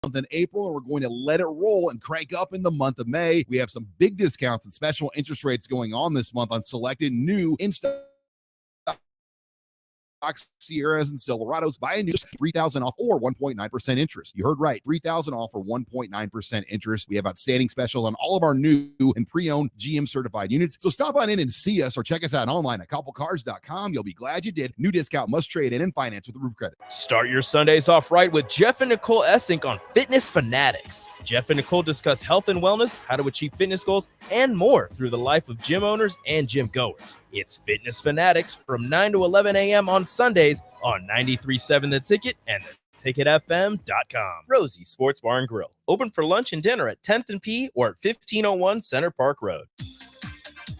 in April, and we're going to let it roll and crank up in the month of May. We have some big discounts and special interest rates going on this month on selected new in-stock Sierras and Silverados. Buy a new $3,000 off or 1.9% interest. You heard right, $3,000 off or 1.9% interest. We have outstanding specials on all of our new and pre-owned GM certified units. So stop on in and see us or check us out online at couplecars.com. You'll be glad you did. New discount must trade in and finance with the Roof Credit. Start your Sundays off right with Jeff and Nicole Essink on Fitness Fanatics. Jeff and Nicole discuss health and wellness, how to achieve fitness goals, and more through the life of gym owners and gym goers. It's Fitness Fanatics from 9 to 11 a.m. on Sundays on 93.7 The Ticket and theticketfm.com. Rosie Sports Bar and Grill. Open for lunch and dinner at 10th and P or at 1501 Center Park Road.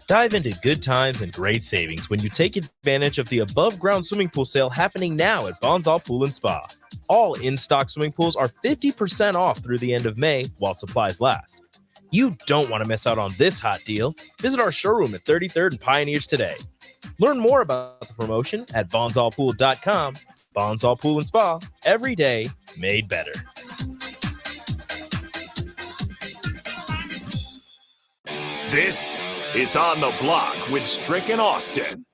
Dive into good times and great savings when you take advantage of the above-ground swimming pool sale happening now at Bonzal Pool and Spa. All in-stock swimming pools are 50% off through the end of May while supplies last. You don't want to miss out on this hot deal. Visit our showroom at 33rd and Pioneers today. Learn more about the promotion at bonzalpool.com. Bonzal Pool and Spa, every day made better. This is On the Block with Strick and Austin.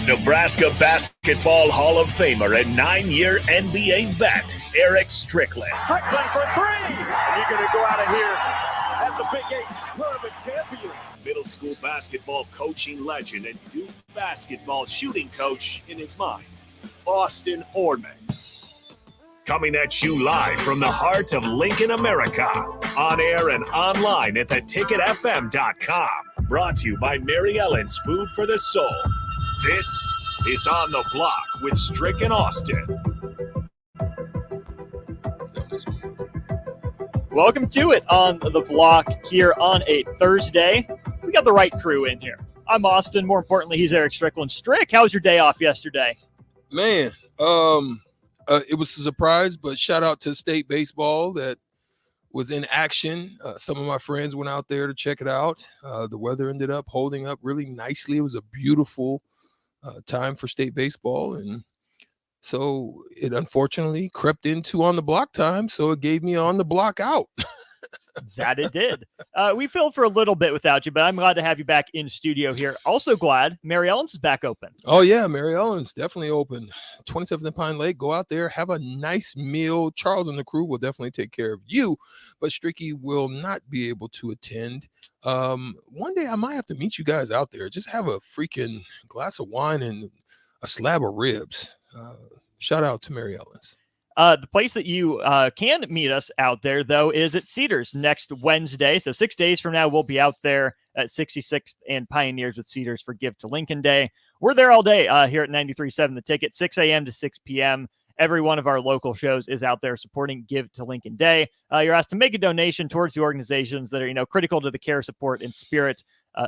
Nebraska Basketball Hall of Famer and 9-year NBA vet, Eric Strickland. Strickland for three! And you're going to go out of here as the Big 8 tournament champion. Middle school basketball coaching legend and Duke basketball shooting coach in his mind, Austin Orman. Coming at you live from the heart of Lincoln, America. On air and online at theticketfm.com. Brought to you by Mary Ellen's Food for the Soul. This is On the Block with Strick and Austin. Welcome to it On the Block here on a Thursday. We got the right crew in here. I'm Austin. More importantly, he's Eric Strickland. Strick, how was your day off yesterday? Man, it was a surprise, but shout out to state baseball that was in action. Some of my friends went out there to check it out. The weather ended up holding up really nicely. It was a beautiful time for state baseball, and so it unfortunately crept into On the Block time, so it gave me On the Block out. That it did. We filled for a little bit without you, but I'm glad to have you back in studio here. Also glad Mary Ellen's is back open. Oh, yeah, Mary Ellen's definitely open. 27th and Pine Lake. Go out there, have a nice meal. Charles and the crew will definitely take care of you, but Stricky will not be able to attend. One day I might have to meet you guys out there. Just have a freaking glass of wine and a slab of ribs. Shout out to Mary Ellen's. The place that you can meet us out there, though, is at Cedars next Wednesday. So 6 days from now, we'll be out there at 66th and Pioneers with Cedars for Give to Lincoln Day. We're there all day here at 93.7 The Ticket, 6 a.m. to 6 p.m. Every one of our local shows is out there supporting Give to Lincoln Day. You're asked to make a donation towards the organizations that are, critical to the care, support, and spirit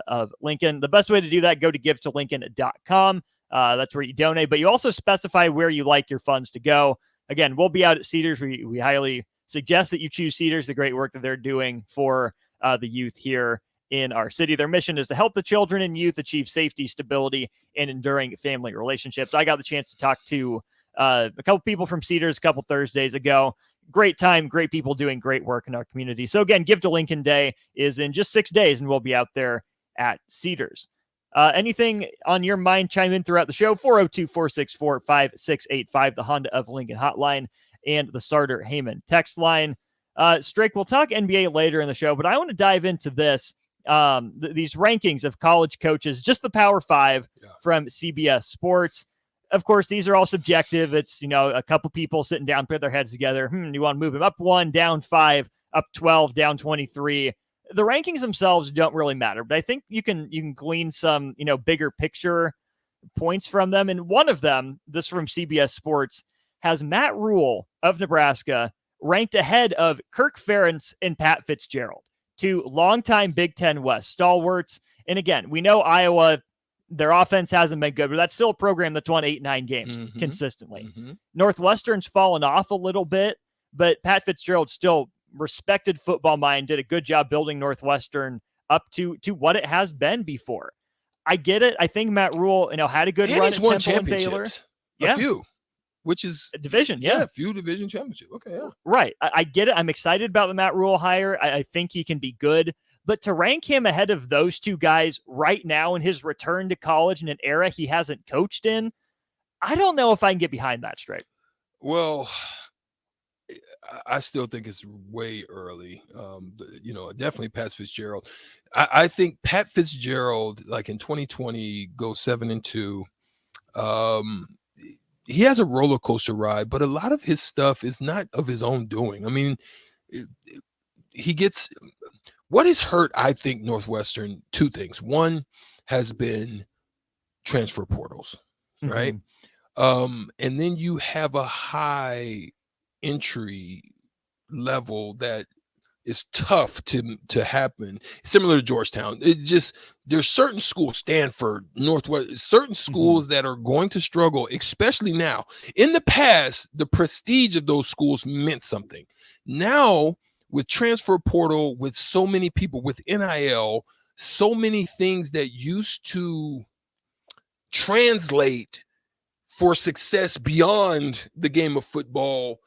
of Lincoln. The best way to do that, go to givetolincoln.com. That's where you donate, but you also specify where you like your funds to go. Again, we'll be out at Cedars. We highly suggest that you choose Cedars, the great work that they're doing for the youth here in our city. Their mission is to help the children and youth achieve safety, stability, and enduring family relationships. I got the chance to talk to a couple people from Cedars a couple Thursdays ago. Great time, great people doing great work in our community. So again, Give to Lincoln Day is in just 6 days, and we'll be out there at Cedars. Anything on your mind, chime in throughout the show. 402-464-5685, the Honda of Lincoln hotline, and the Starter Heyman text line. Strick, we'll talk NBA later in the show, but I want to dive into this. These rankings of college coaches, just the Power Five from CBS Sports. Of course, these are all subjective. It's, a couple people sitting down, put their heads together. You want to move him up 1, down 5, up 12, down 23. The rankings themselves don't really matter, but I think you can glean some, bigger picture points from them. And one of them, this from CBS Sports, has Matt Rule of Nebraska ranked ahead of Kirk Ferentz and Pat Fitzgerald, two longtime Big Ten West stalwarts. And again, we know Iowa, their offense hasn't been good, but that's still a program that's won 8-9 games consistently. Northwestern's fallen off a little bit, but Pat Fitzgerald still respected football mind, did a good job building Northwestern up to what it has been before. I get it. I think Matt Rule, had a good run at Temple and Baylor. A few. which is A division, yeah. few division championship. Okay, yeah. Right. I get it. I'm excited about the Matt Rule hire. I think he can be good. But to rank him ahead of those two guys right now in his return to college in an era he hasn't coached in, I don't know if I can get behind that straight. Well, I still think it's way early. Definitely Pat Fitzgerald. I think Pat Fitzgerald, like in 2020, goes 7-2. He has a roller coaster ride, but a lot of his stuff is not of his own doing. I mean, he gets what has hurt, I think, Northwestern, two things. One has been transfer portals, right? And then you have a high entry level that is tough to happen, similar to Georgetown. It just, there's certain schools, Stanford, Northwest, certain schools that are going to struggle, especially now. In the past, the prestige of those schools meant something. Now, with transfer portal, with so many people, with NIL, so many things that used to translate for success beyond the game of football,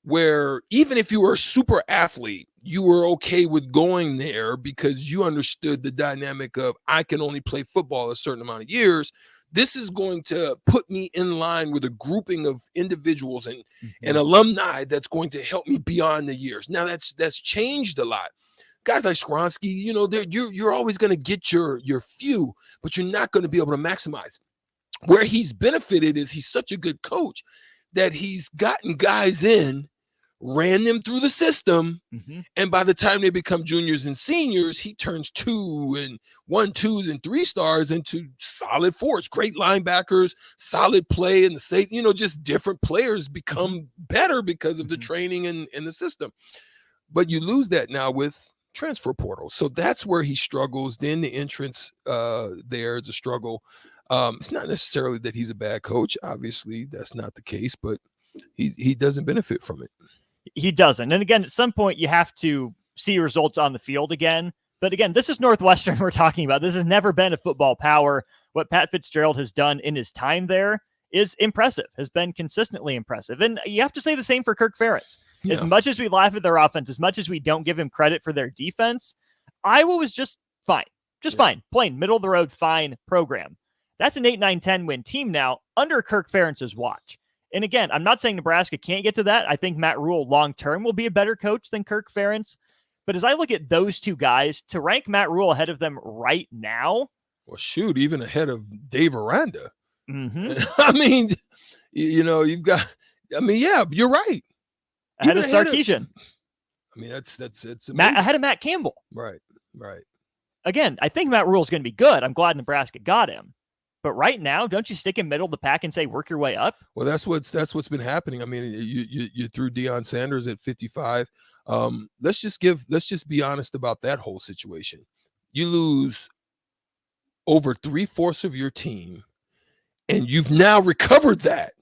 where even if you were a super athlete, you were okay with going there because you understood the dynamic of, I can only play football a certain amount of years. This is going to put me in line with a grouping of individuals and alumni that's going to help me beyond the years. Now that's changed a lot. Guys like Skronsky, you're always going to get your few, but you're not going to be able to maximize. Where he's benefited is he's such a good coach that he's gotten guys in, ran them through the system, and by the time they become juniors and seniors, he turns 2 and 1, 2s and 3 stars into solid 4s, great linebackers, solid play, and the safe, just different players become better because of the training and the system. But you lose that now with transfer portal. So that's where he struggles. Then the entrance there is a struggle. It's not necessarily that he's a bad coach. Obviously, that's not the case, but he doesn't benefit from it. He doesn't. And again, at some point, you have to see results on the field again. But again, this is Northwestern we're talking about. This has never been a football power. What Pat Fitzgerald has done in his time there is impressive, has been consistently impressive. And you have to say the same for Kirk Ferentz. Yeah. As much as we laugh at their offense, as much as we don't give him credit for their defense, Iowa was just fine. Fine. Plain, middle-of-the-road, fine program. That's an 8, 9, 10 win team now under Kirk Ferentz's watch. And again, I'm not saying Nebraska can't get to that. I think Matt Rule long-term will be a better coach than Kirk Ferentz. But as I look at those two guys, to rank Matt Rule ahead of them right now. Well, shoot, even ahead of Dave Aranda. I mean, you've got, yeah, you're right. Ahead of Sarkisian. That's ahead of Matt Campbell. Right. Again, I think Matt Rule is going to be good. I'm glad Nebraska got him. But right now, don't you stick in middle of the pack and say work your way up? Well, that's what's been happening. I mean, you threw Deion Sanders at 55. Let's just be honest about that whole situation. You lose over 3/4 of your team, and you've now recovered that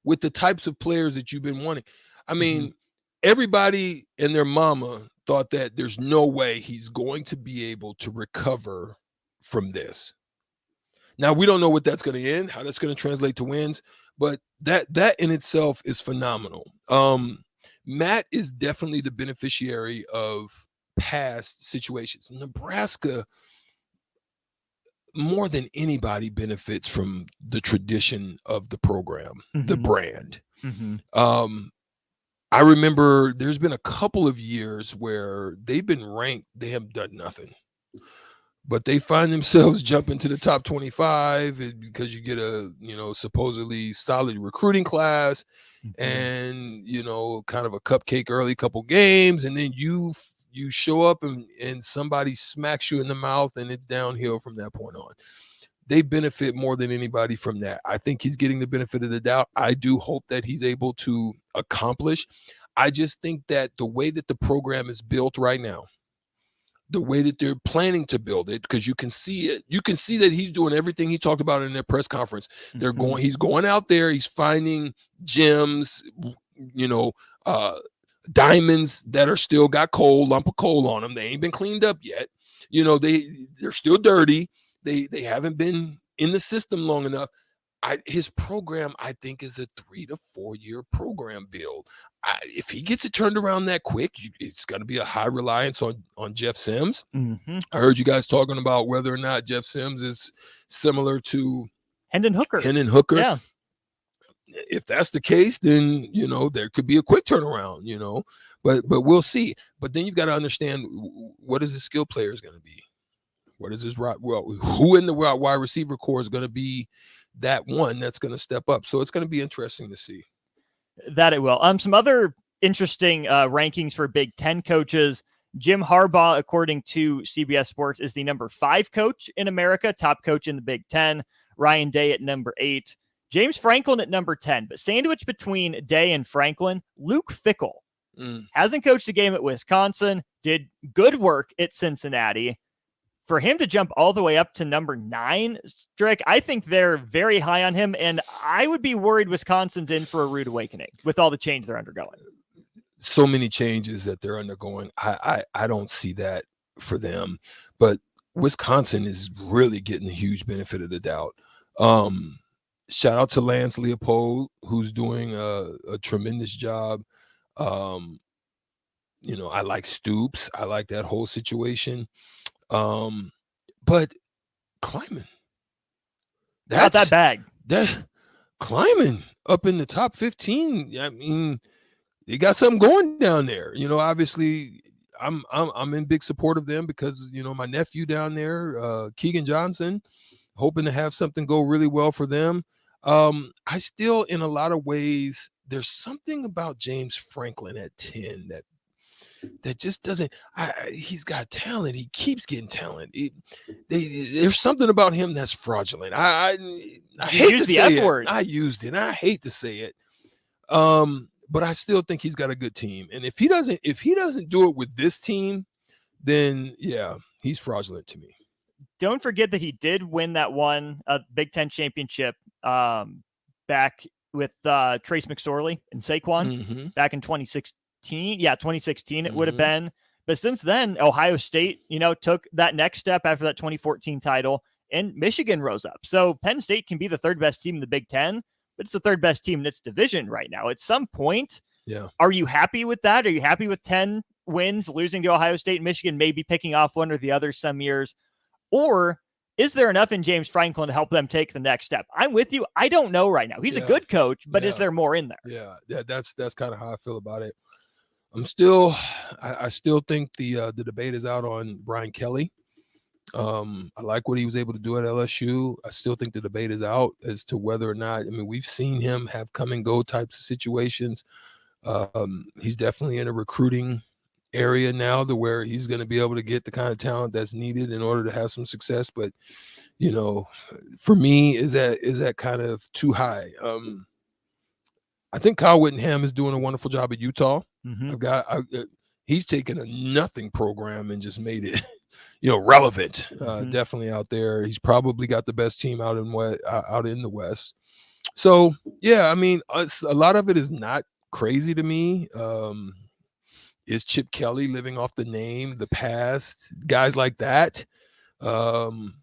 with the types of players that you've been wanting. I mean, everybody and their mama thought that there's no way he's going to be able to recover from this. Now, we don't know what that's going to end, how that's going to translate to wins, but that in itself is phenomenal. Matt is definitely the beneficiary of past situations. Nebraska, more than anybody, benefits from the tradition of the program, the brand. I remember there's been a couple of years where they've been ranked, they haven't done nothing. But they find themselves jumping to the top 25 because you get a, supposedly solid recruiting class and, kind of a cupcake early couple games. And then you show up and somebody smacks you in the mouth and it's downhill from that point on. They benefit more than anybody from that. I think he's getting the benefit of the doubt. I do hope that he's able to accomplish. I just think that the way that the program is built right now, the way that they're planning to build it, because you can see it. You can see that he's doing everything he talked about in their press conference. He's going out there, he's finding gems, diamonds that are still got lump of coal on them. They ain't been cleaned up yet. They're still dirty. They haven't been in the system long enough. his program, I think, is a 3 to 4 year program build. If he gets it turned around that quick, it's going to be a high reliance on Jeff Sims. Mm-hmm. I heard you guys talking about whether or not Jeff Sims is similar to Hendon Hooker. Yeah. If that's the case, then, there could be a quick turnaround, but we'll see. But then you've got to understand, what is his skill players going to be? What is his who in the wide receiver core is going to be that one that's going to step up? So it's going to be interesting to see. That it will. Some other interesting rankings for Big Ten coaches. Jim Harbaugh, according to CBS Sports, is the number 5 coach in America, top coach in the Big Ten. Ryan Day at number 8. James Franklin at number 10. But sandwiched between Day and Franklin, Luke Fickell. Hasn't coached a game at Wisconsin, did good work at Cincinnati. For him to jump all the way up to number 9, Strick, I think they're very high on him, and I would be worried Wisconsin's in for a rude awakening with all the change they're undergoing. So many changes that they're undergoing. I don't see that for them, but Wisconsin is really getting a huge benefit of the doubt. Shout out to Lance Leopold, who's doing a tremendous job. I like Stoops. I like that whole situation. But Kleiman, Not that bag. That Kleiman up in the top 15. I mean, they got something going down there. Obviously, I'm in big support of them because my nephew down there, Keegan Johnson, hoping to have something go really well for them. I still, in a lot of ways, there's something about James Franklin at 10 that just doesn't. He's got talent. He keeps getting talent. There's something about him that's fraudulent. I hate to say it. I used it. I hate to say it. But I still think he's got a good team. And if he doesn't do it with this team, then yeah, he's fraudulent to me. Don't forget that he did win that one Big Ten championship back with Trace McSorley and Saquon back in 2016. Yeah, 2016 it would have been. But since then, Ohio State, took that next step after that 2014 title, and Michigan rose up. So Penn State can be the third best team in the Big Ten, but it's the third best team in its division right now. At some point, are you happy with that? Are you happy with 10 wins, losing to Ohio State and Michigan, maybe picking off one or the other some years? Or is there enough in James Franklin to help them take the next step? I'm with you. I don't know right now. He's a good coach, but is there more in there? Yeah, that's kind of how I feel about it. I still think the debate is out on Brian Kelly. I like what he was able to do at LSU. I still think the debate is out as to whether or not, we've seen him have come and go types of situations. He's definitely in a recruiting area now to where he's going to be able to get the kind of talent that's needed in order to have some success. But, for me, is that kind of too high? I think Kyle Whittingham is doing a wonderful job at Utah. He's taken a nothing program and just made it, relevant. Definitely out there. He's probably got the best team out in the West. So yeah, a lot of it is not crazy to me. Is Chip Kelly living off the name, the past, guys like that? There's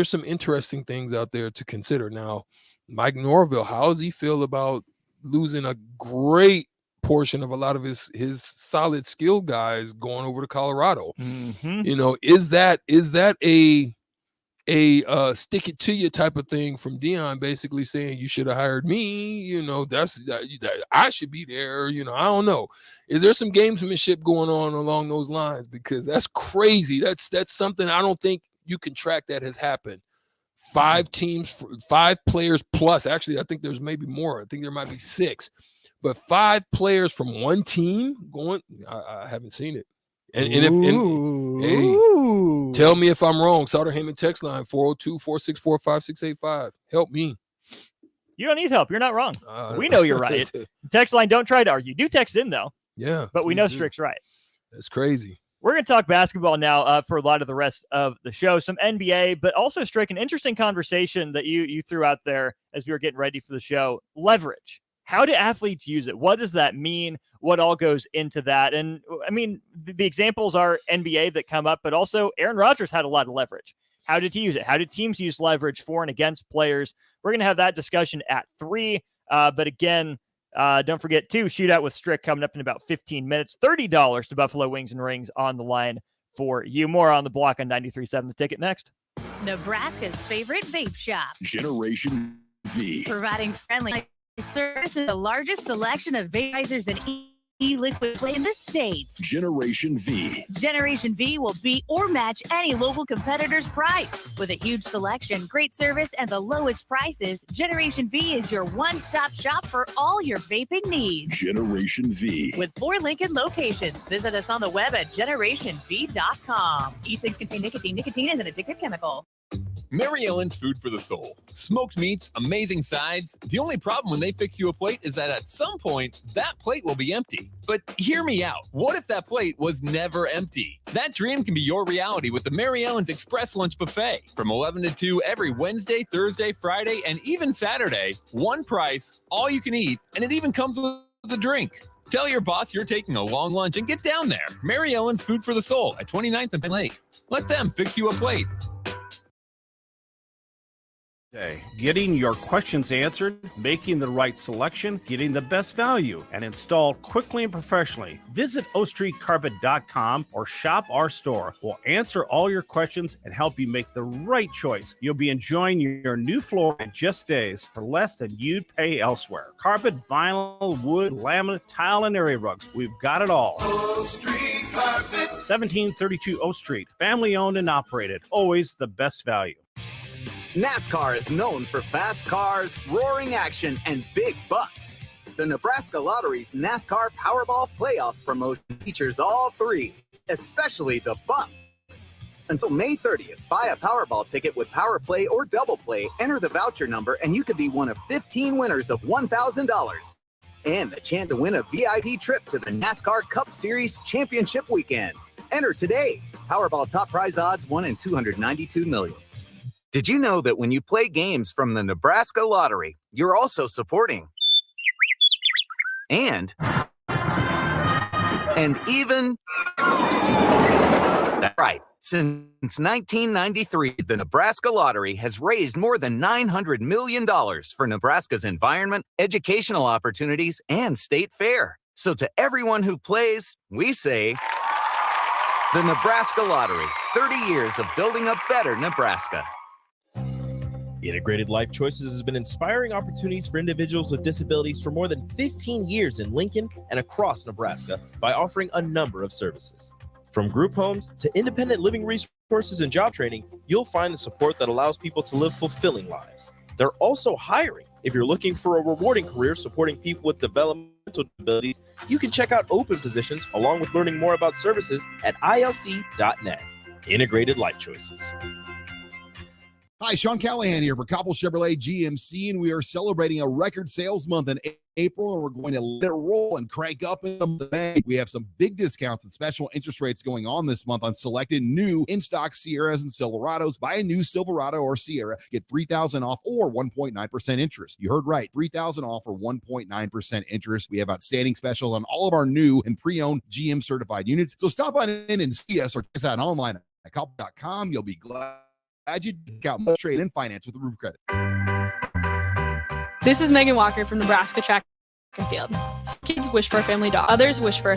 some interesting things out there to consider. Now, Mike Norville, how does he feel about losing a great portion of a lot of his solid skill guys going over to Colorado? Is that a stick it to you type of thing from Dion, basically saying you should have hired me, I should be there, I don't know. Is there some gamesmanship going on along those lines? Because that's crazy. That's something I don't think you can track that has happened. 5 teams, 5 players plus. Actually, I think there's maybe more. I think there might be 6. But 5 players from one team going, I haven't seen it. And hey, tell me if I'm wrong. Sauter Heyman text line 402-464-5685. Help me. You don't need help. You're not wrong. We know you're right. Text line, don't try to argue. Do text in, though. Yeah. But we know Strick's right. That's crazy. We're going to talk basketball now for a lot of the rest of the show. Some NBA, but also, Strick, an interesting conversation that you threw out there as we were getting ready for the show. Leverage. How do athletes use it? What does that mean? What all goes into that? And the examples are NBA that come up, but also Aaron Rodgers had a lot of leverage. how did he use it? How did teams use leverage for and against players? We're going to have that discussion at 3. But again, don't forget, too, Shootout with Strick coming up in about 15 minutes. $30 to Buffalo Wings and Rings on the line for you. More on the block on 93.7 The Ticket next. Nebraska's favorite vape shop. Generation V. Providing friendly service and the largest selection of vaporizers and e-liquid in the state. Generation V. Generation V will beat or match any local competitor's price. With a huge selection, great service, and the lowest prices, Generation V is your one-stop shop for all your vaping needs. Generation V. With 4 Lincoln locations, visit us on the web at generationv.com. E-cigs contain nicotine. Nicotine is an addictive chemical. Mary Ellen's Food for the Soul. Smoked meats, amazing sides. The only problem when they fix you a plate is that at some point, that plate will be empty. But hear me out. What if that plate was never empty? That dream can be your reality with the Mary Ellen's Express Lunch Buffet. From 11 to 2 every Wednesday, Thursday, Friday, and even Saturday. One price, all you can eat, and it even comes with a drink. Tell your boss you're taking a long lunch and get down there. Mary Ellen's Food for the Soul at 29th and Penn Lake. Let them fix you a plate. Getting your questions answered, making the right selection, getting the best value, and installed quickly and professionally. Visit OStreetCarpet.com or shop our store. We'll answer all your questions and help you make the right choice. You'll be enjoying your new floor in just days for less than you'd pay elsewhere. Carpet, vinyl, wood, laminate, tile, and area rugs. We've got it all. O Street Carpet. 1732 O Street. Family owned and operated. Always the best value. NASCAR is known for fast cars, roaring action, and big bucks. The Nebraska Lottery's NASCAR Powerball Playoff promotion features all 3, especially the bucks. Until May 30th, buy a Powerball ticket with Power Play or Double Play, enter the voucher number, and you could be one of 15 winners of $1,000. And a chance to win a VIP trip to the NASCAR Cup Series Championship Weekend. Enter today. Powerball top prize odds 1 in 292 million. Did you know that when you play games from the Nebraska Lottery, you're also supporting and even that's right. Since 1993, the Nebraska Lottery has raised more than $900 million for Nebraska's environment, educational opportunities, and state fair. So to everyone who plays, we say the Nebraska Lottery, 30 years of building a better Nebraska. Integrated Life Choices has been inspiring opportunities for individuals with disabilities for more than 15 years in Lincoln and across Nebraska by offering a number of services. From group homes to independent living resources and job training, you'll find the support that allows people to live fulfilling lives. They're also hiring. If you're looking for a rewarding career supporting people with developmental disabilities, you can check out open positions along with learning more about services at ilc.net. Integrated Life Choices. Hi, Sean Callahan here for Koppel Chevrolet GMC, and we are celebrating a record sales month in April, and we're going to let it roll and crank up in May. We have some big discounts and special interest rates going on this month on selected new in-stock Sierras and Silverados. Buy a new Silverado or Sierra, get $3,000 off or 1.9% interest. You heard right, $3,000 off or 1.9% interest. We have outstanding specials on all of our new and pre-owned GM certified units. So stop on in and see us or check us out online at Koppel.com. You'll be glad you got much trade and finance with the Roof Credit. This is Megan Walker from Nebraska Track and Field. Some kids wish for a family dog. Others wish for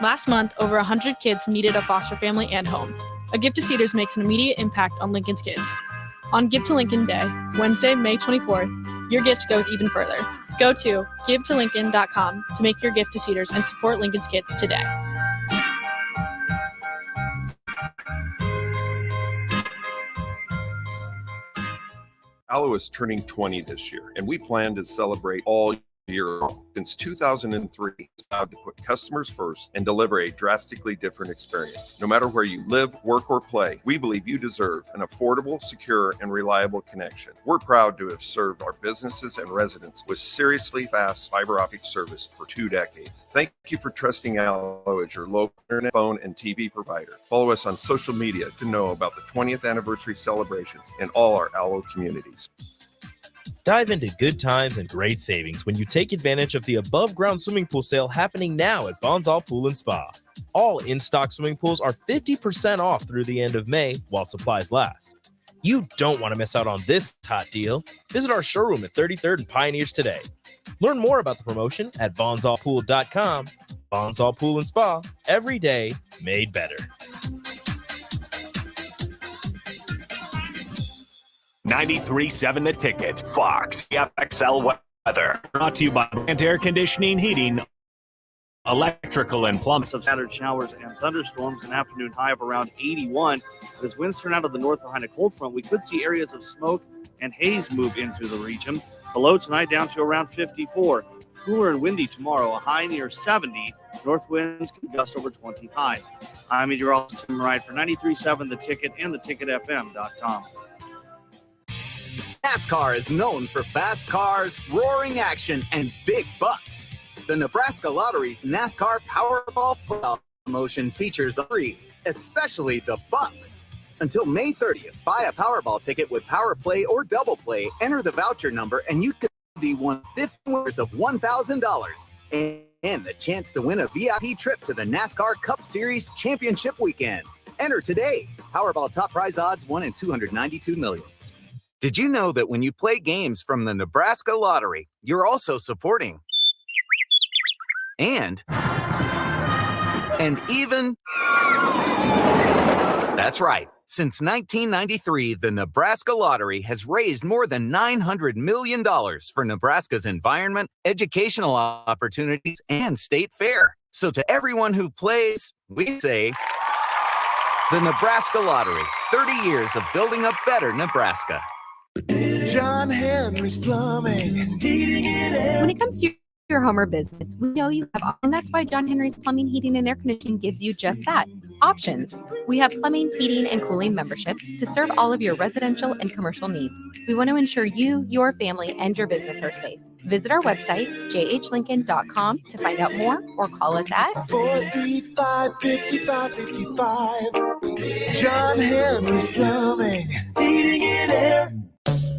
Last month, over 100 kids needed a foster family and home. A Gift to Cedars makes an immediate impact on Lincoln's kids. On Give to Lincoln Day, Wednesday, May 24th, your gift goes even further. Go to givetolincoln.com to make your gift to Cedars and support Lincoln's kids today. Allo is turning 20 this year, and we plan to celebrate all year long. Since 2003, it's vowed to put customers first and deliver a drastically different experience. No matter where you live, work, or play, we believe you deserve an affordable, secure, and reliable connection. We're proud to have served our businesses and residents with seriously fast fiber optic service for 2 decades. Thank you for trusting Allo as your local internet, phone, and TV provider. Follow us on social media to know about the 20th anniversary celebrations in all our Allo communities. Dive into good times and great savings when you take advantage of the above-ground swimming pool sale happening now at Bonsall Pool and Spa. All in-stock swimming pools are 50% off through the end of May while supplies last. You don't want to miss out on this hot deal. Visit our showroom at 33rd and Pioneers today. Learn more about the promotion at bonsalpool.com. Bonsall Pool and Spa, every day made better. 93.7 The Ticket, Fox, FXL weather. Brought to you by Brand Air Conditioning, Heating, Electrical, and Plumbing. Some scattered showers and thunderstorms, an afternoon high of around 81. But as winds turn out of the north behind a cold front, we could see areas of smoke and haze move into the region. Below tonight down to around 54. Cooler and windy tomorrow, a high near 70. North winds can gust over 25. I'm meteorologist Tim Wright for 93.7 The Ticket and theticketfm.com. NASCAR is known for fast cars, roaring action, and big bucks. The Nebraska Lottery's NASCAR Powerball Playoff promotion features three, especially the bucks. Until May 30th, buy a Powerball ticket with Power Play or Double Play, enter the voucher number, and you could be one of 50 winners of $1,000 and the chance to win a VIP trip to the NASCAR Cup Series Championship Weekend. Enter today. Powerball top prize odds 1 in 292 million. Did you know that when you play games from the Nebraska Lottery, you're also supporting and even... That's right. Since 1993, the Nebraska Lottery has raised more than $900 million for Nebraska's environment, educational opportunities, and state fair. So to everyone who plays, we say, the Nebraska Lottery, 30 years of building a better Nebraska. John Henry's Plumbing, heating and air. When it comes to your home or business, we know you have, and that's why John Henry's Plumbing, Heating, and Air Conditioning gives you just that, options. We have plumbing, heating, and cooling memberships to serve all of your residential and commercial needs. We want to ensure you, your family, and your business are safe. Visit our website, jhlincoln.com, to find out more or call us at 435-5555. John Henry's Plumbing, Heating, and Air.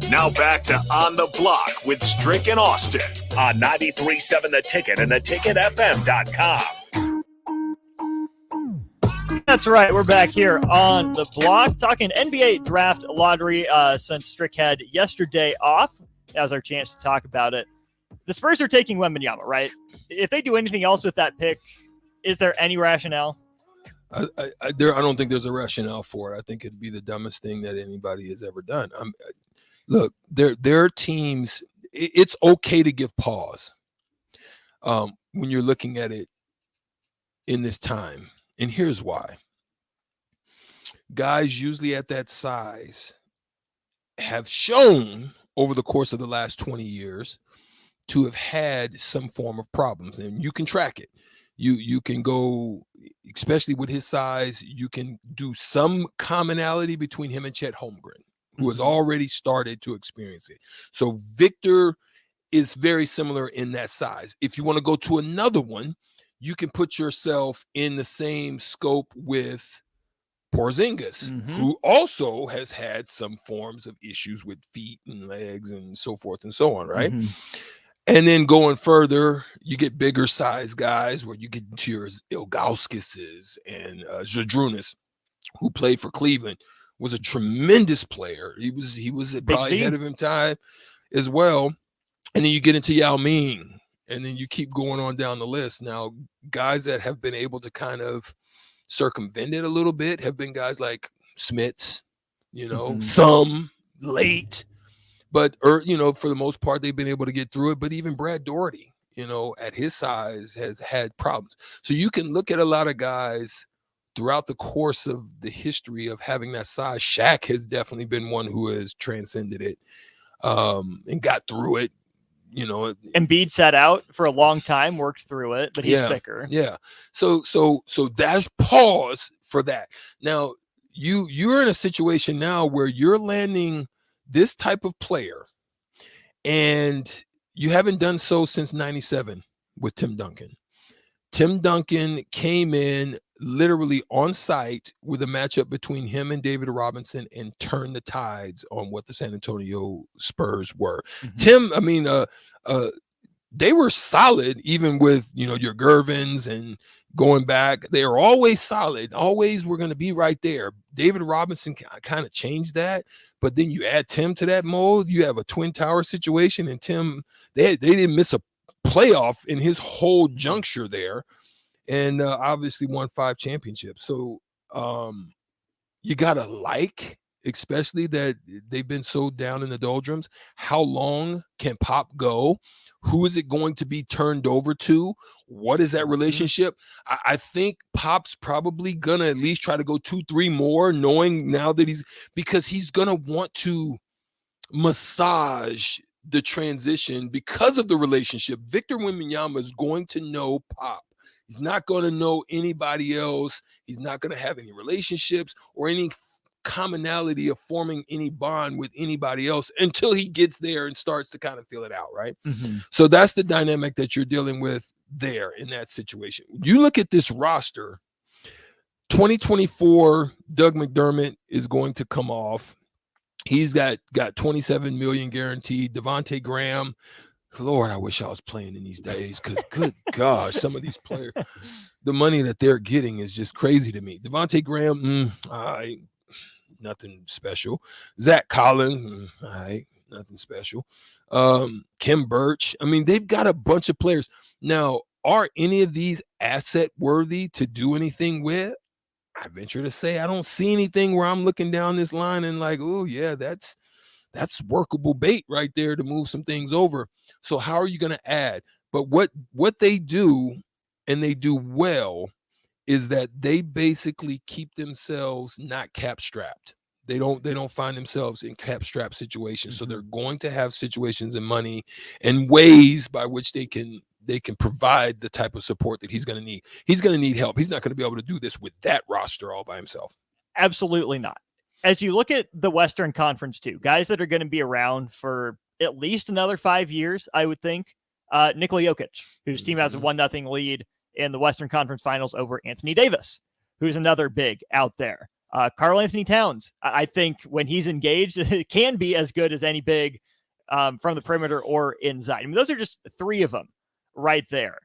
Now back to On the Block with Strick and Austin on 93.7 The Ticket and theticketfm.com. That's right. We're back here on the block talking NBA draft lottery since Strick had yesterday off. That was our chance to talk about it. The Spurs are taking Wembanyama, right? If they do anything else with that pick, is there any rationale? I don't think there's a rationale for it. I think it'd be the dumbest thing that anybody has ever done. Look, there are teams. It's okay to give pause when you're looking at it in this time. And here's why. Guys usually at that size have shown over the course of the last 20 years to have had some form of problems. And you can track it. You can go, especially with his size, you can do some commonality between him and Chet Holmgren, who has already started to experience it. So Victor is very similar in that size. If you want to go to another one, you can put yourself in the same scope with Porzingis, who also has had some forms of issues with feet and legs and so forth and so on, right? And then going further, you get bigger size guys where you get into your Ilgauskises and Zydrunas, who played for Cleveland, was a tremendous player. He was probably ahead of him time as well. And then you get into Yao Ming, and then you keep going on down the list. Now, guys that have been able to kind of circumvent it a little bit have been guys like Smits, some late, but for the most part, they've been able to get through it. But even Brad Daugherty, at his size has had problems. So you can look at a lot of guys throughout the course of the history of having that size. Shaq has definitely been one who has transcended it and got through it. Embiid sat out for a long time, worked through it, but he's thicker. Yeah. So there's pause for that. Now you're in a situation now where you're landing this type of player, and you haven't done so since '97 with Tim Duncan. Tim Duncan came in literally on site with a matchup between him and David Robinson and turned the tides on what the San Antonio Spurs were. Tim, they were solid, even with, your Gervins and going back. They are always solid. Always were going to be right there. David Robinson kind of changed that. But then you add Tim to that mold. You have a Twin Tower situation. And Tim, they didn't miss a playoff in his whole juncture there. And obviously won 5 championships. So you got to especially that they've been so down in the doldrums. How long can Pop go? Who is it going to be turned over to? What is that relationship? I think Pop's probably going to at least try to go 2-3 more, knowing now that because he's going to want to massage the transition because of the relationship. Victor Wembanyama is going to know Pop. He's not going to know anybody else. He's not going to have any relationships or any commonality of forming any bond with anybody else until he gets there and starts to kind of feel it out, right? So that's the dynamic that you're dealing with there in that situation. You look at this roster, 2024, Doug McDermott is going to come off. He's got $27 million guaranteed. Devontae Graham, Lord, I wish I was playing in these days, because good gosh, some of these players, the money that they're getting is just crazy to me. Devontae Graham, nothing special. Zach Collins, all right, nothing special. Kim Birch. I mean, they've got a bunch of players. Now, are any of these asset worthy to do anything with? I venture to say I don't see anything where I'm looking down this line and like, oh yeah, that's workable bait right there to move some things over. So how are you going to add? But what they do, and they do well, is that they basically keep themselves not cap strapped. They don't find themselves in cap strap situations. So they're going to have situations and money and ways by which they can provide the type of support that he's going to need. He's going to need help. He's not going to be able to do this with that roster all by himself. Absolutely not. As you look at the Western Conference too, guys that are going to be around for at least another 5 years, I would think. Nikola Jokic, whose team has a 1-0 lead in the Western Conference Finals over Anthony Davis, who's another big out there. Karl Anthony Towns, I think when he's engaged, it can be as good as any big from the perimeter or inside. I mean, those are just 3 of them right there.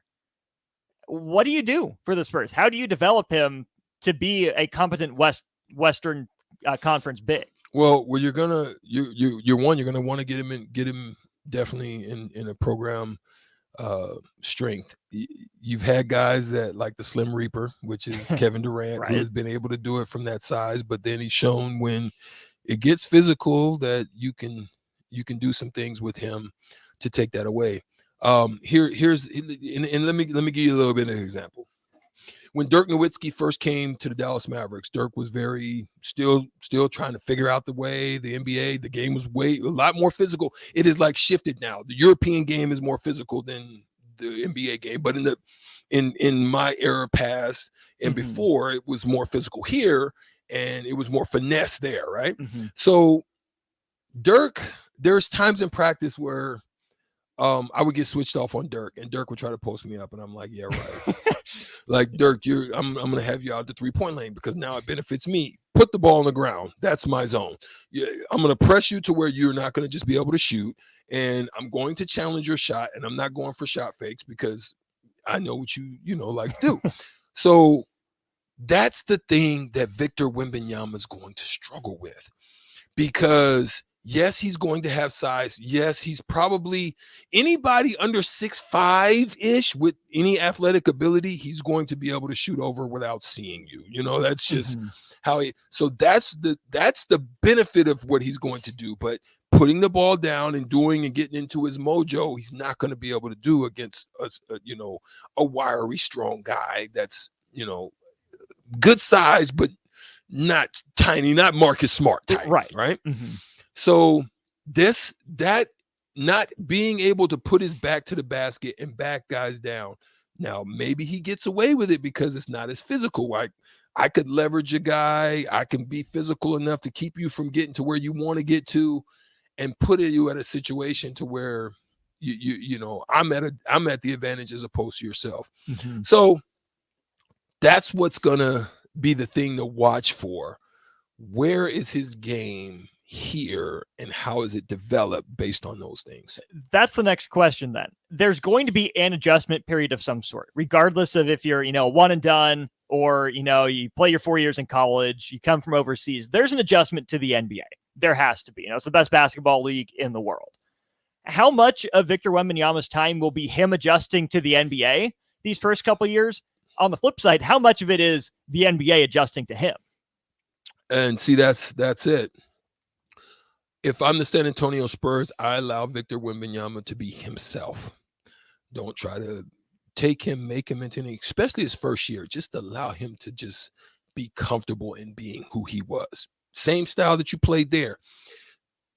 What do you do for the Spurs? How do you develop him to be a competent Western Conference big? Well, you're gonna want to get him definitely in a program strength. You've had guys that like the Slim Reaper, which is Kevin Durant, right, who has been able to do it from that size, but then he's shown when it gets physical that you can do some things with him to take that away. Here's let me give you a little bit of an example. When Dirk Nowitzki first came to the Dallas Mavericks, Dirk was very still trying to figure out the way the NBA, the game was a lot more physical. It is like shifted now. The European game is more physical than the NBA game, but in my era past and before, it was more physical here and it was more finesse there, right? So Dirk, there's times in practice where I would get switched off on Dirk, and Dirk would try to post me up, and I'm like, yeah, right. Like, Dirk, I'm going to have you out the 3-point lane because now it benefits me. Put the ball on the ground. That's my zone. I'm going to press you to where you're not going to just be able to shoot, and I'm going to challenge your shot, and I'm not going for shot fakes because I know what you like to do. So that's the thing that Victor Wembanyama is going to struggle with, because yes, he's going to have size. Yes, he's probably anybody under 6'5" with any athletic ability, he's going to be able to shoot over without seeing you. That's just how so that's the benefit of what he's going to do. But putting the ball down and getting into his mojo, he's not going to be able to do against a wiry, strong guy that's, good size, but not tiny, not Marcus Smart type. Right. So that not being able to put his back to the basket and back guys down. Now, maybe he gets away with it because it's not as physical. Like, I could leverage a guy. I can be physical enough to keep you from getting to where you want to get to and put you at a situation to where I'm at the advantage as opposed to yourself. So that's what's going to be the thing to watch for. Where is his game here, and how is it developed based on those things? That's the next question then. There's going to be an adjustment period of some sort, regardless of if you're, one and done, or, you play your 4 years in college, you come from overseas. There's an adjustment to the NBA. There has to be. It's the best basketball league in the world. How much of Victor Wembanyama's time will be him adjusting to the NBA these first couple of years? On the flip side, how much of it is the NBA adjusting to him? And see, that's it. If I'm the San Antonio Spurs, I allow Victor Wembanyama to be himself. Don't try to take him, make him into anything, especially his first year. Just allow him to just be comfortable in being who he was. Same style that you played there.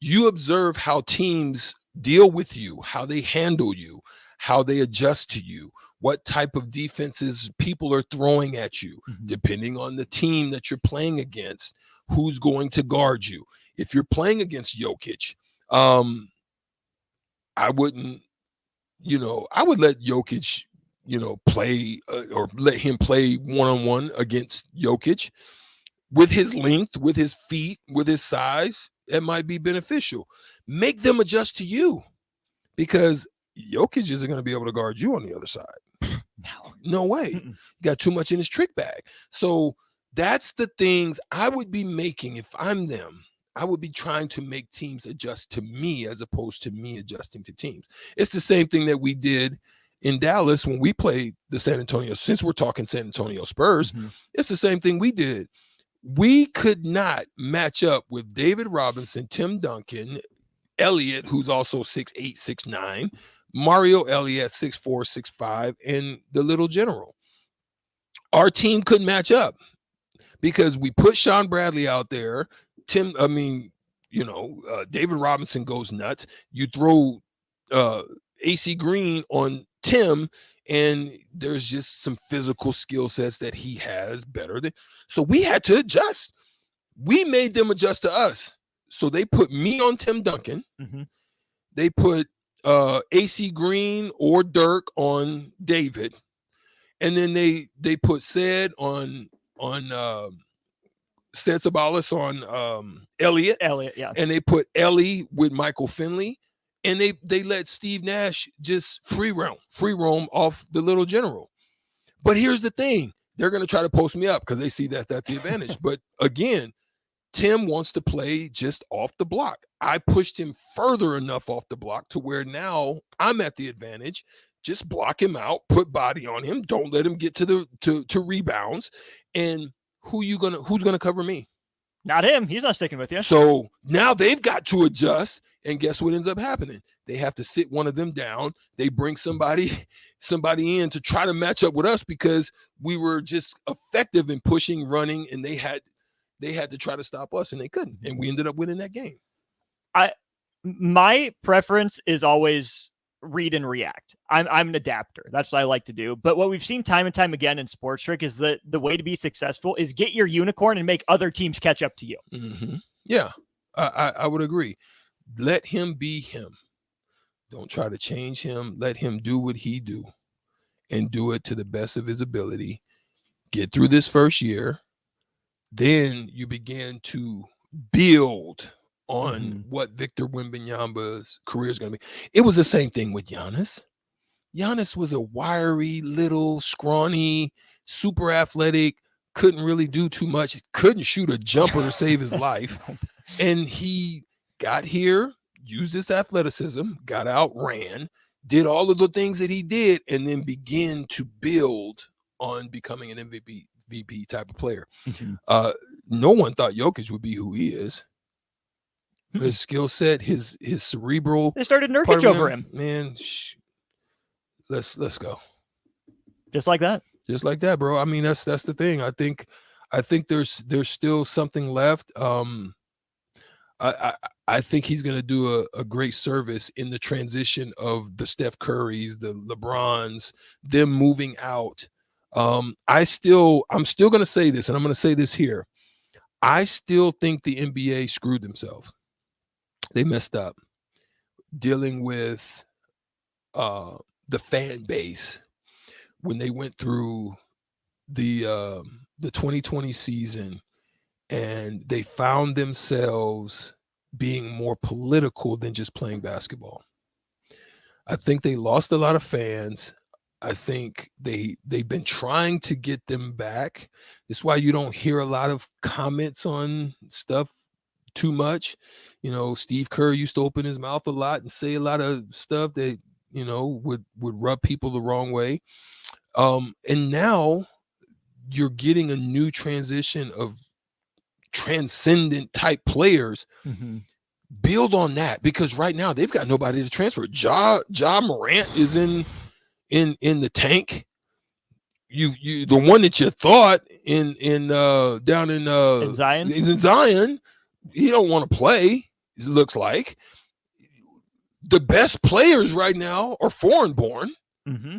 You observe how teams deal with you, how they handle you, how they adjust to you, what type of defenses people are throwing at you, depending on the team that you're playing against, who's going to guard you. If you're playing against Jokic, I wouldn't, I would let Jokic, play or let him play one-on-one against Jokic with his length, with his feet, with his size. It might be beneficial. Make them adjust to you, because Jokic isn't going to be able to guard you on the other side. No way. You got too much in his trick bag. So that's the things I would be making if I'm them. I would be trying to make teams adjust to me as opposed to me adjusting to teams. It's the same thing that we did in Dallas when we played the San Antonio. Since we're talking San Antonio Spurs, it's the same thing we did. We could not match up with David Robinson, Tim Duncan, Elliott, who's also 6'8", 6'9", Mario Elliott, 6'4", 6'5", and the little general. Our team couldn't match up because we put Sean Bradley out there. David Robinson goes nuts. You throw AC Green on Tim, and there's just some physical skill sets that he has better than. So we had to adjust. We made them adjust to us. So they put me on Tim Duncan. They put AC Green or Dirk on David, and then they put Said on Said Sabalas on Elliott, yeah, and they put Ellie with Michael Finley, and they let Steve Nash just free roam off the little general. But here's the thing: they're going to try to post me up because they see that's the advantage. But again, Tim wants to play just off the block. I pushed him further enough off the block to where now I'm at the advantage. Just block him out, put body on him. Don't let him get to rebounds. And who's gonna cover me? Not him. He's not sticking with you. So now they've got to adjust. And guess what ends up happening? They have to sit one of them down. They bring somebody in to try to match up with us because we were just effective in pushing, running, and they had to try to stop us, and they couldn't. And we ended up winning that game. My preference is always read and react. I'm an adapter. That's what I like to do. But what we've seen time and time again in Sports Trick is that the way to be successful is get your unicorn and make other teams catch up to you. Yeah, I would agree. Let him be him. Don't try to change him. Let him do what he do and do it to the best of his ability. Get through this first year. Then you begin to build on what Victor Wembanyama's career is going to be. It was the same thing with Giannis. Giannis was a wiry, little, scrawny, super athletic, couldn't really do too much, couldn't shoot a jumper to save his life. And he got here, used his athleticism, got out, ran, did all of the things that he did, and then began to build on becoming an MVP type of player. No one thought Jokic would be who he is. His skill set, his cerebral. They started Nurkic over him. Man, let's go. Just like that. Just like that, bro. I mean, that's the thing. I think there's still something left. I think he's going to do a great service in the transition of the Steph Currys, the LeBrons, them moving out. I'm still going to say this, and I'm going to say this here. I still think the NBA screwed themselves. They messed up dealing with the fan base when they went through the 2020 season, and they found themselves being more political than just playing basketball. I think they lost a lot of fans. I think they've been trying to get them back. That's why you don't hear a lot of comments on stuff too much. You know, Steve Kerr used to open his mouth a lot and say a lot of stuff that, you know, would rub people the wrong way. And now you're getting a new transition of transcendent type players. Mm-hmm. Build on that, because right now they've got nobody to transfer. Ja Morant is in the tank. You the one that you thought in down in Zion. In Zion, he don't want to play. It looks like the best players right now are foreign born. Mm-hmm.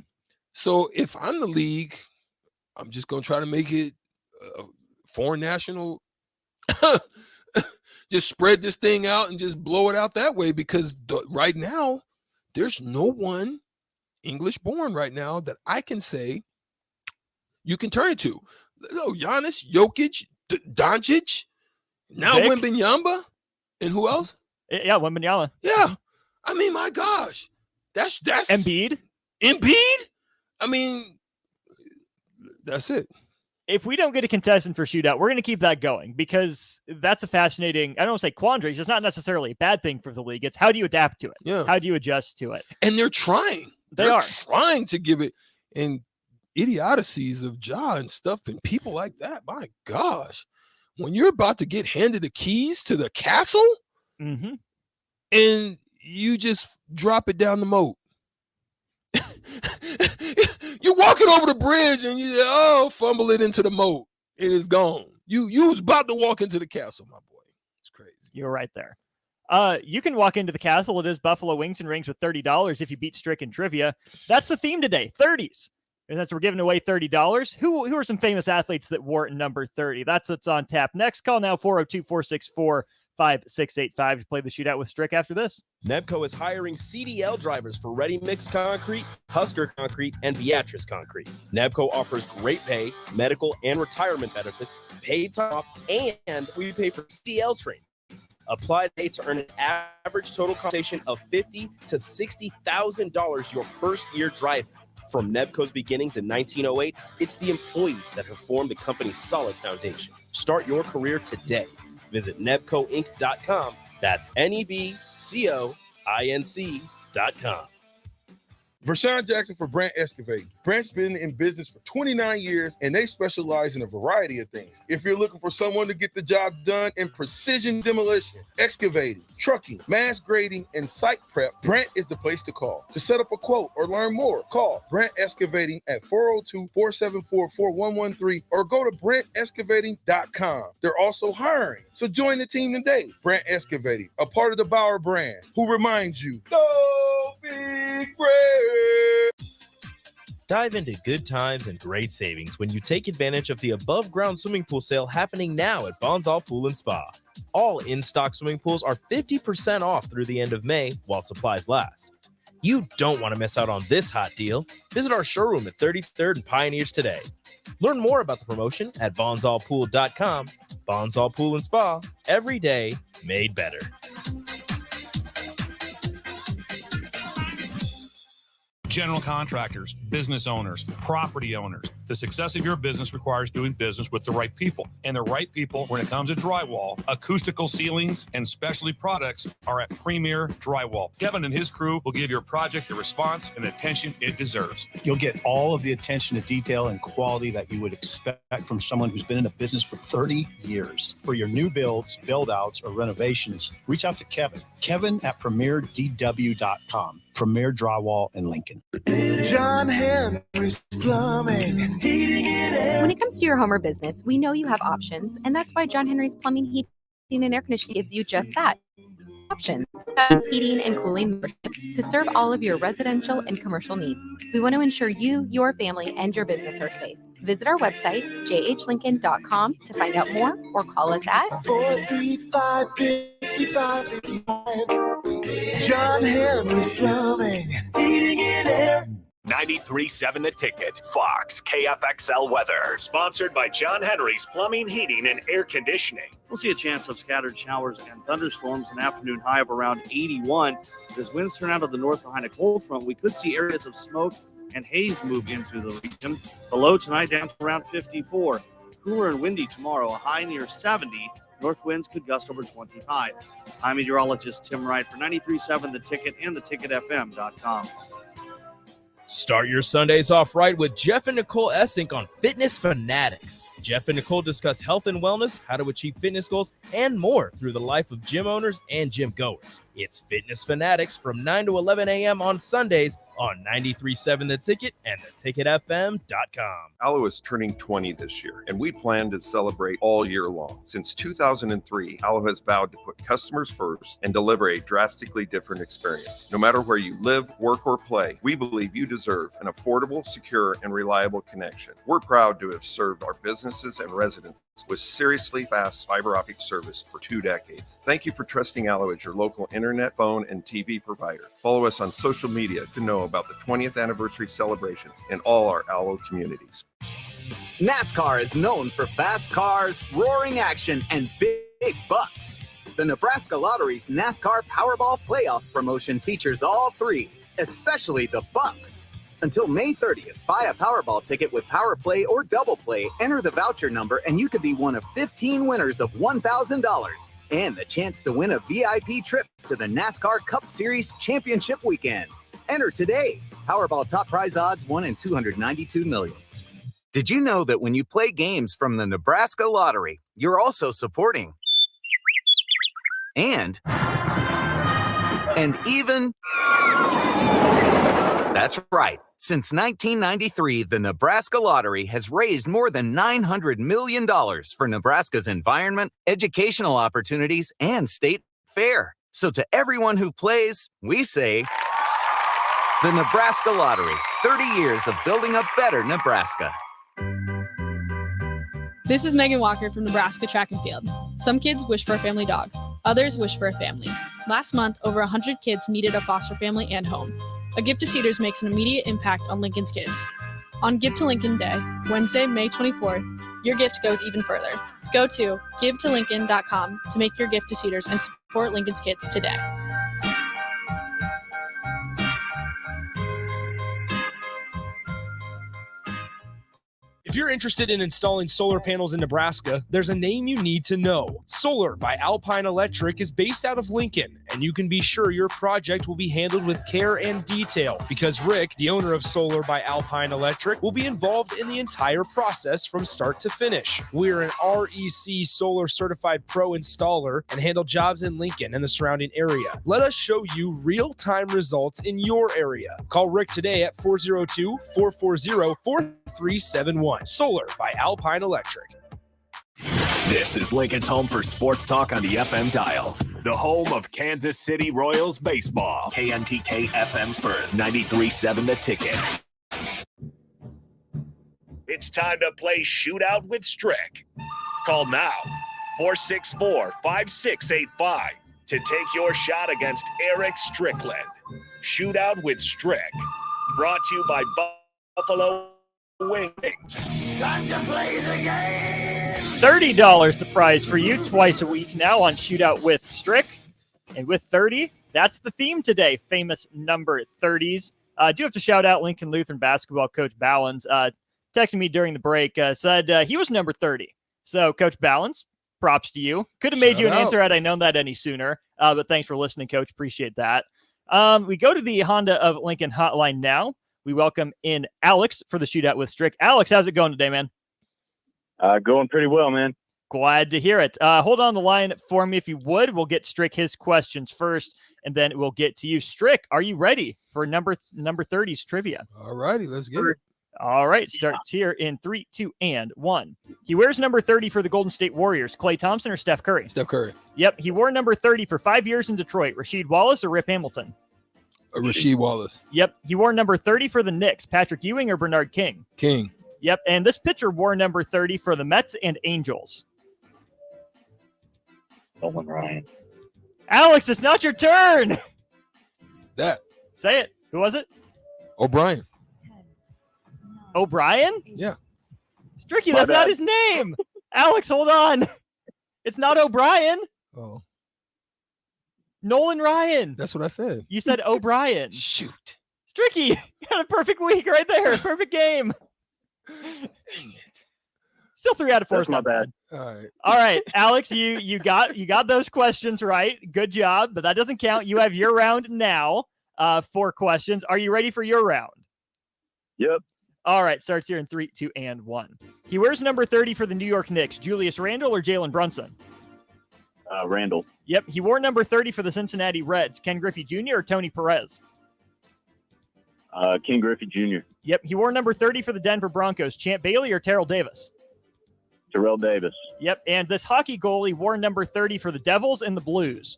So if I'm the league, I'm just gonna try to make it foreign national. Just spread this thing out and just blow it out that way, because right now there's no one English born right now that I can say you can turn it to. Giannis, Jokic, Doncic, now Wembanyama, and who else? Yeah, Wembanyama. Yeah, I mean, my gosh, that's Embiid. I mean, that's it. If we don't get a contestant for shootout, we're going to keep that going, because that's a fascinating, I don't want to say quandary. It's not necessarily a bad thing for the league. It's how do you adapt to it? Yeah. How do you adjust to it? And they're trying. They're trying to give it, and idiocies of Ja and stuff and people like that. My gosh, when you're about to get handed the keys to the castle, mm-hmm. and you just drop it down the moat. You're walking over the bridge and you fumble it into the moat. It is gone. You was about to walk into the castle, my boy. It's crazy. You're right there. You can walk into the castle. It is Buffalo Wings and Rings with $30 if you beat Strick in trivia. That's the theme today, 30s. And that's we're giving away $30. Who are some famous athletes that wore number 30? That's what's on tap next. Call now 402-464-5685 to play the shootout with Strick after this. Nebco is hiring CDL drivers for Ready Mix Concrete, Husker Concrete, and Beatrice Concrete. Nebco offers great pay, medical, and retirement benefits, paid time off, and we pay for CDL training. Apply today to earn an average total compensation of $50,000 to $60,000 your first year driving. From Nebco's beginnings in 1908, it's the employees that have formed the company's solid foundation. Start your career today. Visit nebcoinc.com. That's NEBCOINC.com. Vershawn Jackson for Brandt Excavating. Brandt's been in business for 29 years, and they specialize in a variety of things. If you're looking for someone to get the job done in precision demolition, excavating, trucking, mass grading, and site prep, Brandt is the place to call. To set up a quote or learn more, call Brandt Excavating at 402-474-4113 or go to BrandtExcavating.com. They're also hiring, so join the team today. Brandt Excavating, a part of the Bauer brand, who reminds you, go Big Brand! Dive into good times and great savings when you take advantage of the above-ground swimming pool sale happening now at Bonsall Pool and Spa. All in-stock swimming pools are 50% off through the end of May while supplies last. You don't want to miss out on this hot deal. Visit our showroom at 33rd and Pioneers today. Learn more about the promotion at bonsallpool.com. Bonsall Pool and Spa, every day made better. General contractors, business owners, property owners. The success of your business requires doing business with the right people. And the right people, when it comes to drywall, acoustical ceilings, and specialty products, are at Premier Drywall. Kevin and his crew will give your project the response and attention it deserves. You'll get all of the attention to detail and quality that you would expect from someone who's been in the business for 30 years. For your new builds, build-outs, or renovations, reach out to Kevin. Kevin at PremierDW.com. Premier Drywall in Lincoln. John Henry's Plumbing, heating and air. When it comes to your home or business, we know you have options, and that's why John Henry's Plumbing, Heating, and Air Conditioning gives you just that. Options, heating and cooling memberships to serve all of your residential and commercial needs. We want to ensure you, your family, and your business are safe. Visit our website, jhlincoln.com, to find out more or call us at 435-5555. John Henry's Plumbing, heating and air. 93.7 The Ticket. Fox KFXL weather. Sponsored by John Henry's Plumbing, Heating, and Air Conditioning. We'll see a chance of scattered showers and thunderstorms, an afternoon high of around 81. As winds turn out of the north behind a cold front, we could see areas of smoke and haze move into the region. The low tonight down to around 54. Cooler and windy tomorrow, a high near 70. North winds could gust over 25. I'm meteorologist Tim Wright for 93.7 The Ticket and theticketfm.com. Start your Sundays off right with Jeff and Nicole Essink on Fitness Fanatics. Jeff and Nicole discuss health and wellness, how to achieve fitness goals, and more through the life of gym owners and gym goers. It's Fitness Fanatics from 9 to 11 a.m. on Sundays on 93.7 The Ticket and theticketfm.com. Allo is turning 20 this year, and we plan to celebrate all year long. Since 2003, Allo has vowed to put customers first and deliver a drastically different experience. No matter where you live, work, or play, we believe you deserve an affordable, secure, and reliable connection. We're proud to have served our businesses and residents with seriously fast fiber optic service for 2 decades. Thank you for trusting Allo as your local internet, phone, and TV provider. Follow us on social media to know about the 20th anniversary celebrations in all our Allo communities. NASCAR is known for fast cars, roaring action, and big bucks. The Nebraska Lottery's NASCAR Powerball Playoff promotion features all three, especially the bucks. Until May 30th, buy a Powerball ticket with Power Play or Double Play, enter the voucher number, and you could be one of 15 winners of $1,000 and the chance to win a VIP trip to the NASCAR Cup Series Championship Weekend. Enter today. Powerball top prize odds 1 in 292 million. Did you know that when you play games from the Nebraska Lottery, you're also supporting and even... That's right. Since 1993, the Nebraska Lottery has raised more than $900 million for Nebraska's environment, educational opportunities, and state fair. So to everyone who plays, we say, the Nebraska Lottery, 30 years of building a better Nebraska. This is Megan Walker from Nebraska Track and Field. Some kids wish for a family dog. Others wish for a family. Last month, over 100 kids needed a foster family and home. A gift to Cedars makes an immediate impact on Lincoln's kids. On Give to Lincoln Day, Wednesday, May 24th, your gift goes even further. Go to givetolincoln.com to make your gift to Cedars and support Lincoln's kids today. If you're interested in installing solar panels in Nebraska, there's a name you need to know. Solar by Alpine Electric is based out of Lincoln, and you can be sure your project will be handled with care and detail because Rick, the owner of Solar by Alpine Electric, will be involved in the entire process from start to finish. We're an REC Solar Certified Pro installer and handle jobs in Lincoln and the surrounding area. Let us show you real-time results in your area. Call Rick today at 402-440-4371. Solar by Alpine Electric. This is Lincoln's home for sports talk on the FM dial. The home of Kansas City Royals baseball. KNTK FM Firth, 93.7 The Ticket. It's time to play Shootout with Strick. Call now, 464-5685 to take your shot against Eric Strickland. Shootout with Strick. Brought to you by Buffalo Wings. Time to play the game. $30 the prize for you twice a week now on Shootout with Strick. And with 30, that's the theme today, famous number 30s. I do have to shout out Lincoln Lutheran basketball coach Ballens. Texted me during the break, said he was number 30. So, Coach Ballens, props to you. Could have made you an answer had I known that any sooner. But thanks for listening, Coach. Appreciate that. We go to the Honda of Lincoln hotline now. We welcome in Alex for the Shootout with Strick. Alex, how's it going today, man? Going pretty well, man. Glad to hear it. Hold on the line for me if you would. We'll get Strick his questions first, and then we'll get to you. Strick, are you ready for number 30's trivia? All righty, let's get it. All right, starts here in 3, 2, and 1. He wears number 30 for the Golden State Warriors. Klay Thompson or Steph Curry? Steph Curry. Yep, he wore number 30 for 5 years in Detroit. Rasheed Wallace or Rip Hamilton? Rasheed Wallace. Yep, he wore number 30 for the Knicks. Patrick Ewing or Bernard King? King. Yep, and this pitcher wore number 30 for the Mets and Angels. Nolan Ryan. Alex, it's not your turn. That. Say it. Who was it? O'Brien. O'Brien? Yeah. Stricky, My that's not bad. his name. Alex, hold on. It's not O'Brien. Oh, Nolan Ryan. that's what I said. You said O'Brien. Shoot. Stricky, you had a perfect week right there. Perfect game. Dang it. Still 3 out of 4. That's my bad. All right. All right, Alex, you got those questions right. Good job, but that doesn't count. You have your round now. 4 questions. Are you ready for your round? Yep. All right, starts here in 3, 2, and 1. He wears number 30 for the New York Knicks. Julius Randle or Jalen Brunson? Randall. Yep, he wore number 30 for the Cincinnati Reds. Ken Griffey Jr. or Tony Perez? King Griffey Jr. Yep, he wore number 30 for the Denver Broncos. Champ Bailey or Terrell Davis? Terrell Davis. Yep, and this hockey goalie wore number 30 for the Devils and the Blues.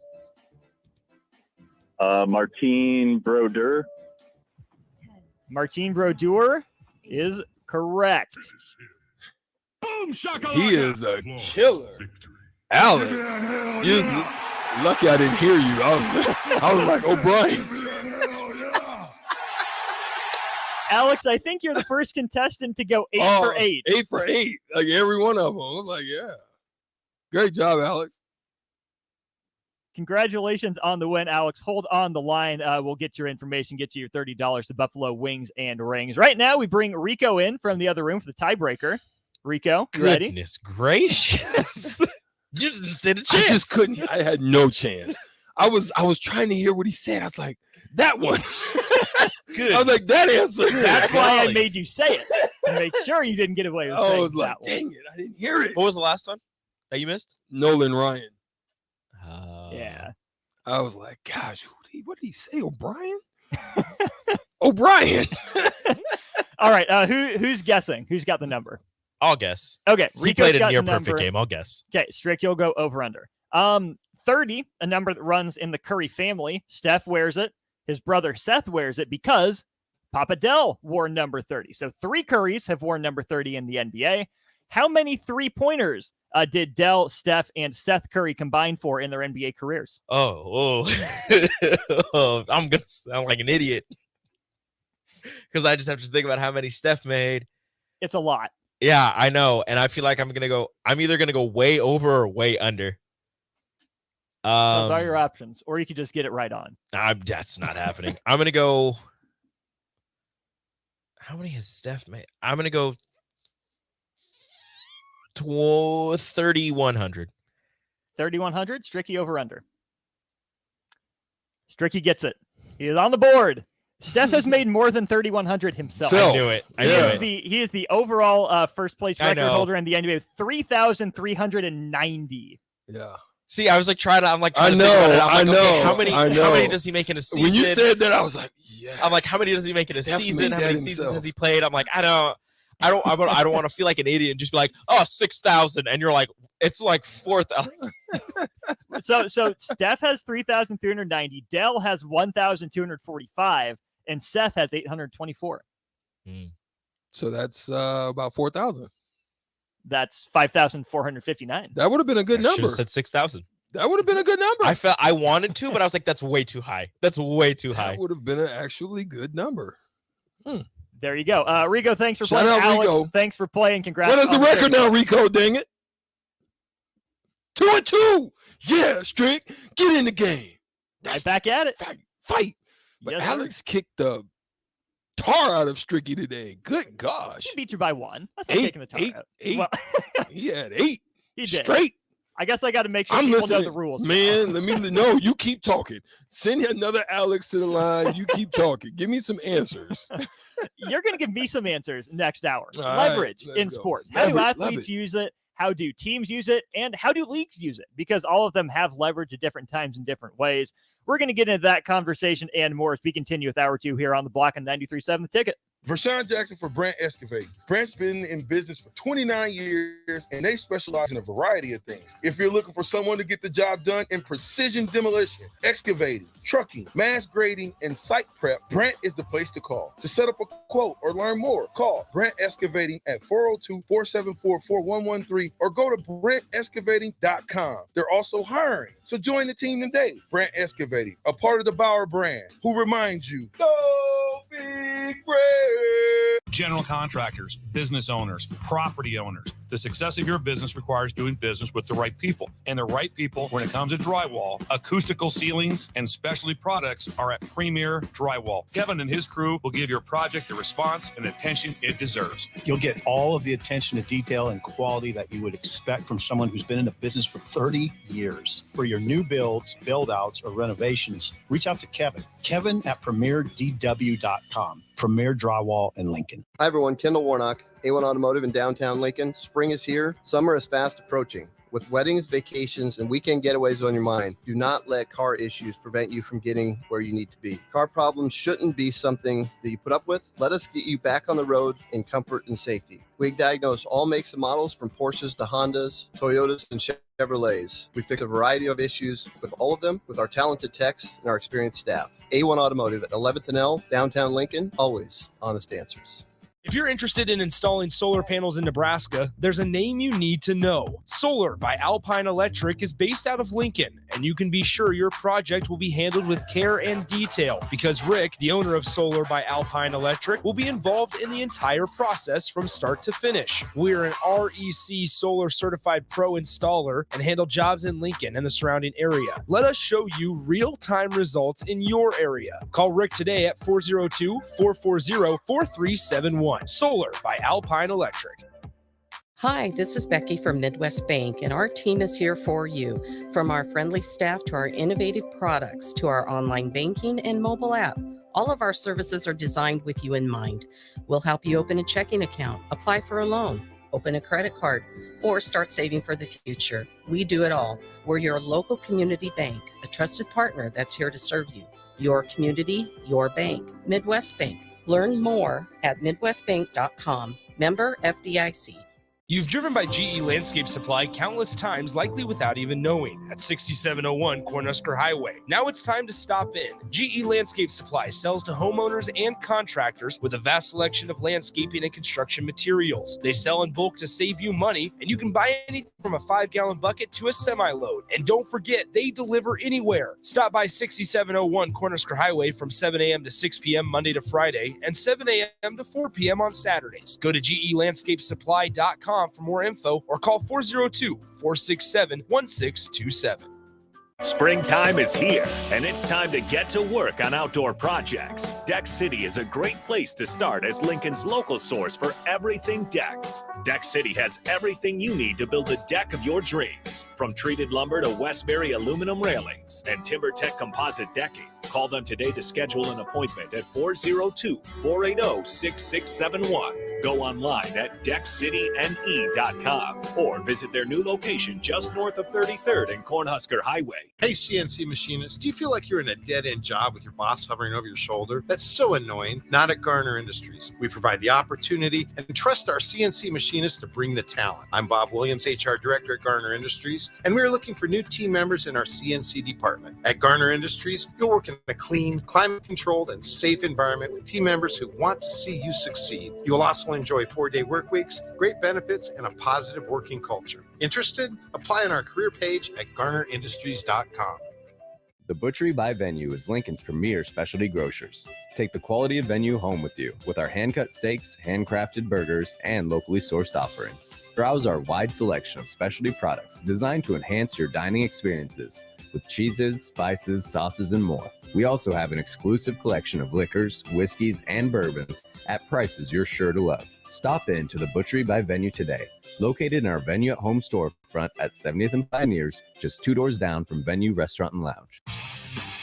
Martin Brodeur. Martin Brodeur is correct. Boom, shakalaka. He is a killer. Alex, you lucky I didn't hear you. I was like, O'Brien. Alex, I think you're the first contestant to go 8 for 8. 8 for 8. Like every one of them. I was like, yeah. Great job, Alex. Congratulations on the win, Alex. Hold on the line. We'll get your information, get you your $30 to Buffalo Wings and Rings. Right now, we bring Rico in from the other room for the tiebreaker. Rico, you ready? Goodness gracious. You just didn't stand a chance. I just couldn't. I had no chance. I was trying to hear what he said. I was like, that one. Good. I was like, that answer. That's why I made you say it, to make sure you didn't get away with I saying was like, that one. dang it. I didn't hear it. What was the last one that you missed? Nolan Ryan. Yeah. I was like, gosh, what did he say? O'Brien? O'Brien. All right. Who's guessing? Who's got the number? I'll guess. Okay. He Rico's played a got near the perfect number. game. I'll guess. Okay. Strick, you'll go over under. 30, a number that runs in the Curry family. Steph wears it. His brother Seth wears it because Papa Dell wore number 30. So 3 Currys have worn number 30 in the NBA. How many 3-pointers did Dell, Steph, and Seth Curry combine for in their NBA careers? Oh, I'm going to sound like an idiot because I just have to think about how many Steph made. It's a lot. Yeah, I know. And I feel like I'm either going to go way over or way under. Those are your options, or you could just get it right on. That's not happening. I'm going to go. How many has Steph made? I'm going to go 3,100. 3,100. Stricky over under. Stricky gets it. He is on the board. Steph has made more than 3,100 himself. I knew it. He is the overall first place I record know. holder in the NBA with 3,390. Yeah. See, I was like trying to. I'm like, I trying to think about it. know. I'm like, I okay, know. how many? I know. How many does he make in a season? When you said that, I was like, yeah. I'm like, how many does he make in a Steph's season? made How that many seasons himself. has he played? I'm like, I don't want to feel like an idiot and just be like, oh, 6,000, and you're like, it's like 4,000. So Steph has 3,390. Dell has 1,245, and Seth has 824. So that's about 4,000. That's 5,459. That would have been a good I should number. have said 6,000. That would have been a good number. I wanted to, but I was like, that's way too high. That's way too high. That would have been an actually good number. There you go. Rico, thanks for Shout playing. out, Alex, Rico. thanks for playing. Congrats. What is the on record victory. now, Rico? Dang it. 2-2. Yeah, Strick. Get in the game. Right back at it. Fight. But Yes, sir. Alex kicked the tar out of Stricky today. Good gosh. He beat you by 1. That's not taking the time out. Eight. Well, He had 8 he did. straight. I guess I got to make sure I'm people listening. know the rules. Man, let me know. You keep talking. Send another Alex to the line. You keep talking. Give me some answers. You're going to give me some answers next hour. All right, Leverage let's in go. sports. How do Leverage, love athletes it. use it? How do teams use it? And how do leagues use it? Because all of them have leverage at different times in different ways. We're going to get into that conversation and more as we continue with Hour 2 here on the block on 93.7 The Ticket. Vershawn Jackson for Brant Excavate. Brant's been in business for 29 years, and they specialize in a variety of things. If you're looking for someone to get the job done in precision demolition, excavating, trucking, mass grading, and site prep, Brant is the place to call. To set up a quote or learn more, call Brant Excavating at 402-474-4113 or go to BrantExcavating.com. They're also hiring, so join the team today. Brant Excavating, a part of the Bauer brand, who reminds you, go Big Red. General contractors, business owners, property owners. The success of your business requires doing business with the right people. And the right people, when it comes to drywall, acoustical ceilings, and specialty products, are at Premier Drywall. Kevin and his crew will give your project the response and attention it deserves. You'll get all of the attention to detail and quality that you would expect from someone who's been in the business for 30 years. For your new builds, build-outs, or renovations, reach out to Kevin. Kevin at PremierDW.com. Premier Drywall in Lincoln. Hi, everyone. Kendall Warnock, A1 Automotive in downtown Lincoln. Spring is here. Summer is fast approaching. With weddings, vacations, and weekend getaways on your mind, do not let car issues prevent you from getting where you need to be. Car problems shouldn't be something that you put up with. Let us get you back on the road in comfort and safety. We diagnose all makes and models from Porsches to Hondas, Toyotas, and Chevrolets. We fix a variety of issues with all of them with our talented techs and our experienced staff. A1 Automotive at 11th and L, downtown Lincoln, always honest answers. If you're interested in installing solar panels in Nebraska, there's a name you need to know. Solar by Alpine Electric is based out of Lincoln, and you can be sure your project will be handled with care and detail because Rick, the owner of Solar by Alpine Electric, will be involved in the entire process from start to finish. We're an REC Solar Certified Pro installer and handle jobs in Lincoln and the surrounding area. Let us show you real-time results in your area. Call Rick today at 402-440-4371. Solar by Alpine Electric. Hi, this is Becky from Midwest Bank, and our team is here for you. From our friendly staff to our innovative products to our online banking and mobile app, all of our services are designed with you in mind. We'll help you open a checking account, apply for a loan, open a credit card, or start saving for the future. We do it all. We're your local community bank, a trusted partner that's here to serve you. Your community, your bank. Midwest Bank. Learn more at midwestbank.com. Member FDIC. You've driven by GE Landscape Supply countless times, likely without even knowing, at 6701 Cornhusker Highway. Now it's time to stop in. GE Landscape Supply sells to homeowners and contractors with a vast selection of landscaping and construction materials. They sell in bulk to save you money, and you can buy anything from a 5-gallon bucket to a semi-load. And don't forget, they deliver anywhere. Stop by 6701 Cornhusker Highway from 7 a.m. to 6 p.m. Monday to Friday and 7 a.m. to 4 p.m. on Saturdays. Go to GELandscapesupply.com for more info or call 402-467-1627. Springtime is here, and it's time to get to work on outdoor projects. Deck City is a great place to start as Lincoln's local source for everything decks. Deck City has everything you need to build the deck of your dreams, from treated lumber to Westbury aluminum railings and TimberTech composite decking. Call them today to schedule an appointment at 402-480-6671. Go online at deckcityne.com or visit their new location just north of 33rd and Cornhusker Highway. Hey, CNC machinists, do you feel like you're in a dead-end job with your boss hovering over your shoulder? That's so annoying. Not at Garner Industries. We provide the opportunity and trust our CNC machinists to bring the talent. I'm Bob Williams, HR Director at Garner Industries, and we're looking for new team members in our CNC department. At Garner Industries, you'll work in a clean, climate-controlled, and safe environment with team members who want to see you succeed. You will also enjoy 4-day work weeks, great benefits, and a positive working culture. Interested? Apply on our career page at GarnerIndustries.com. The Butchery by Venue is Lincoln's premier specialty grocers. Take the quality of Venue home with you with our hand-cut steaks, handcrafted burgers, and locally sourced offerings. Browse our wide selection of specialty products designed to enhance your dining experiences with cheeses, spices, sauces, and more. We also have an exclusive collection of liquors, whiskeys, and bourbons at prices you're sure to love. Stop in to the Butchery by Venue today, located in our Venue at Home storefront at 70th and Pioneers, just 2 doors down from Venue Restaurant and Lounge.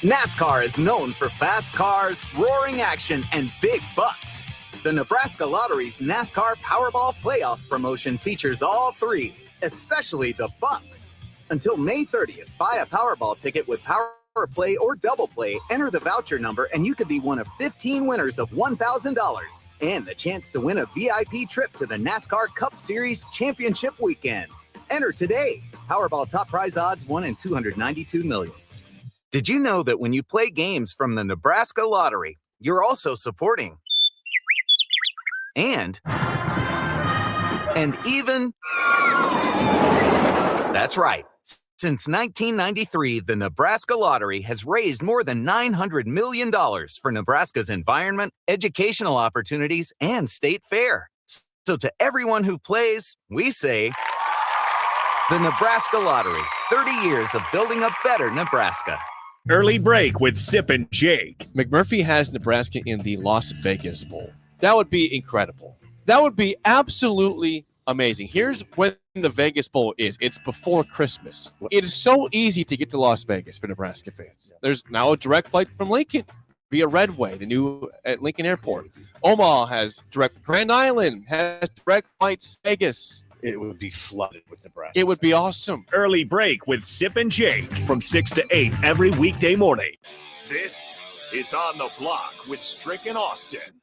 NASCAR is known for fast cars, roaring action, and big bucks. The Nebraska Lottery's NASCAR Powerball Playoff promotion features all three, especially the bucks. Until May 30th, buy a Powerball ticket with Power Play or Double Play, enter the voucher number, and you could be one of 15 winners of $1,000 and the chance to win a VIP trip to the NASCAR Cup Series Championship Weekend. Enter today. Powerball top prize odds 1 in 292 million. Did you know that when you play games from the Nebraska Lottery, you're also supporting and even, that's right, Since 1993, the Nebraska Lottery has raised more than $900 million for Nebraska's environment, educational opportunities, and state fair. So to everyone who plays, we say, the Nebraska Lottery, 30 years of building a better Nebraska. Early break with Sip and Jake. McMurphy has Nebraska in the Las Vegas Bowl. That would be incredible. That would be absolutely amazing. Here's when the Vegas Bowl is. It's before Christmas. It is so easy to get to Las Vegas for Nebraska fans. There's now a direct flight from Lincoln via Redway, the new at Lincoln Airport. Omaha has direct. Grand Island has direct flights to Vegas. It would be flooded with Nebraska. It would be awesome. Early break with Sip and Jake from 6 to 8 every weekday morning. This is On the Block with Strick and Austin.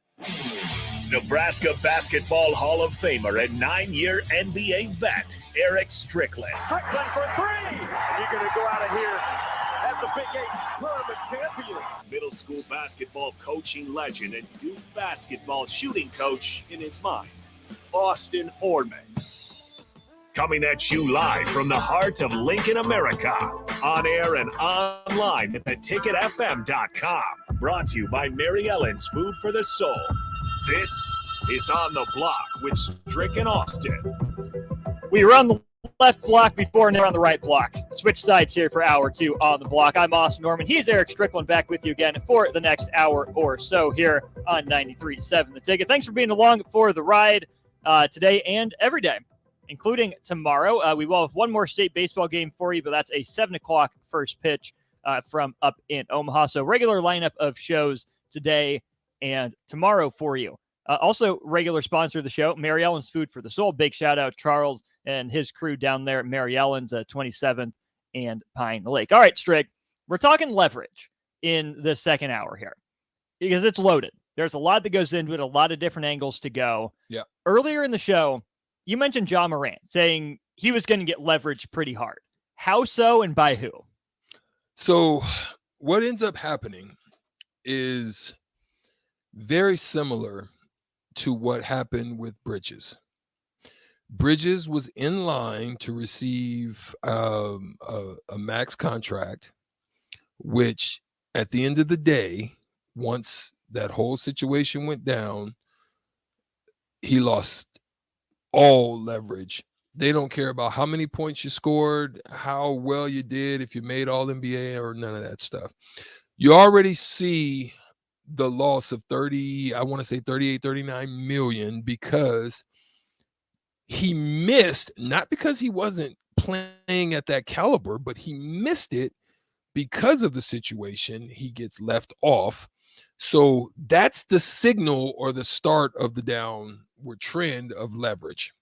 Nebraska Basketball Hall of Famer and 9-year NBA vet, Eric Strickland. Strickland for three. You're going to go out of here as the Big 8 tournament champion. Middle school basketball coaching legend and Duke basketball shooting coach in his mind, Austin Orman. Coming at you live from the heart of Lincoln, America. On air and online at theticketfm.com. Brought to you by Mary Ellen's Food for the Soul. This is On the Block with Strick and Austin. We were on the left block before, now we're on the right block. Switch sides here for hour 2 on the block. I'm Austin Norman. He's Eric Strickland, back with you again for the next hour or so here on 93.7 The Ticket. Thanks for being along for the ride today and every day, including tomorrow. We will have one more state baseball game for you, but that's a 7 o'clock first pitch from up in Omaha. So regular lineup of shows today and tomorrow for you. Also, regular sponsor of the show, Mary Ellen's Food for the Soul. Big shout out Charles and his crew down there at Mary Ellen's 27th and Pine Lake. All right, Strick, we're talking leverage in the second hour here because it's loaded. There's a lot that goes into it, a lot of different angles to go. Yeah. Earlier in the show, you mentioned John Morant saying he was going to get leverage pretty hard. How so and by who? So what ends up happening is very similar to what happened with Bridges. Bridges was in line to receive a max contract, which at the end of the day, once that whole situation went down, he lost all leverage. They don't care about how many points you scored, how well you did, if you made all NBA or none of that stuff. You already see the loss of 39 million because he missed, not because he wasn't playing at that caliber, but he missed it because of the situation. He gets left off. So that's the signal or the start of the downward trend of leverage.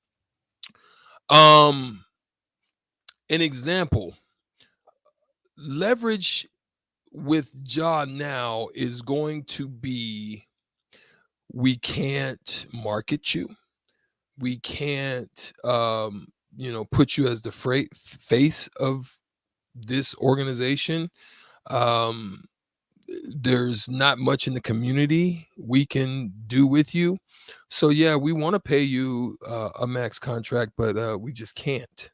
An example, leverage with John now is going to be, we can't market you. We can't, put you as the face of this organization. There's not much in the community we can do with you. So yeah, we want to pay you a max contract, but we just can't,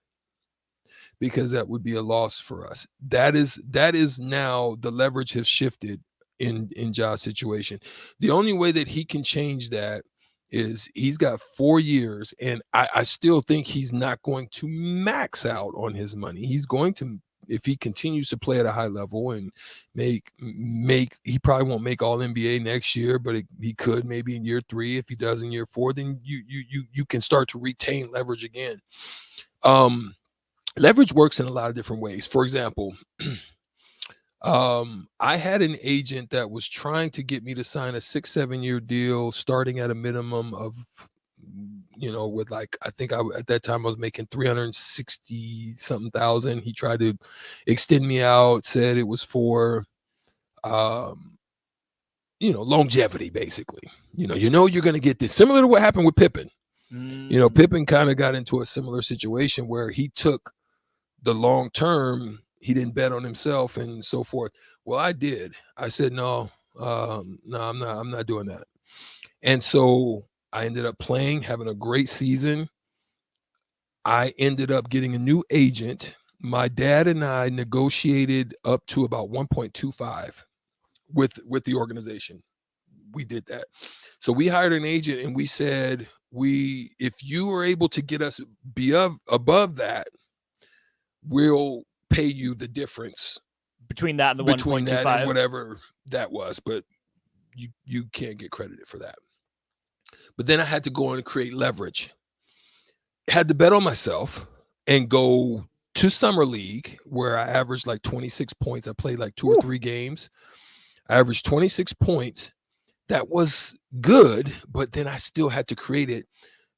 because that would be a loss for us. That is now the leverage has shifted in Ja's situation. The only way that he can change that is he's got 4 years, and I still think he's not going to max out on his money. He's going to, if he continues to play at a high level and make he probably won't make all NBA next year, but he could maybe in year 3. If he does in year 4, then you can start to retain leverage again. Leverage works in a lot of different ways. For example, I had an agent that was trying to get me to sign a 6-7 year deal starting at a minimum of, with like, I think at that time I was making 360 something thousand. He tried to extend me out, said it was for, longevity, basically. You're going to get this, similar to what happened with Pippen. Pippen kind of got into a similar situation where he took the long term. He didn't bet on himself and so forth. Well, I did. I said, no, I'm not doing that. And so I ended up playing, having a great season. I ended up getting a new agent my dad and I negotiated up to about 1.25 with the organization. We did that. So we hired an agent and we said, if you were able to get us above that, we'll pay you the difference between that and the 1.25, and whatever that was, but you can't get credited for that. But then I had to go and create leverage. Had to bet on myself and go to summer league where I averaged like 26 points. I played like 2 or 3 games. I averaged 26 points. That was good, but then I still had to create it.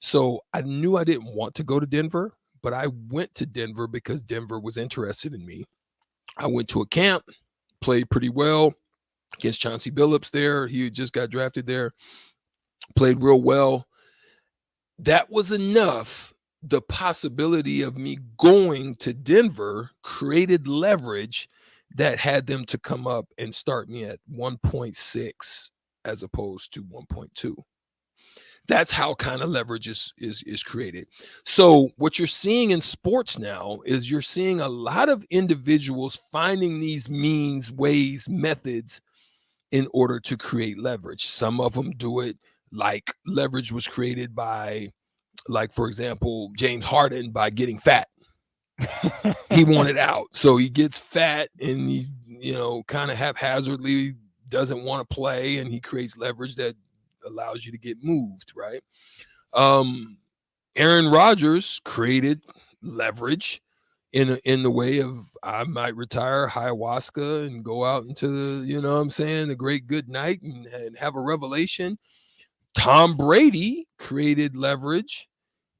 So I knew I didn't want to go to Denver, but I went to Denver because Denver was interested in me. I went to a camp, played pretty well against Chauncey Billups there. He just got drafted there, played real well. That was enough. The possibility of me going to Denver created leverage that had them to come up and start me at 1.6 as opposed to 1.2. That's how kind of leverage is created. So what you're seeing in sports now is you're seeing a lot of individuals finding these means, ways, methods in order to create leverage. Some of them do it like leverage was created by, like, for example, James Harden by getting fat. He wanted out. So he gets fat and he, kind of haphazardly doesn't want to play, and he creates leverage that allows you to get moved, right? Aaron Rodgers created leverage in the way of, I might retire ayahuasca and go out into the, the great good night and have a revelation. Tom Brady created leverage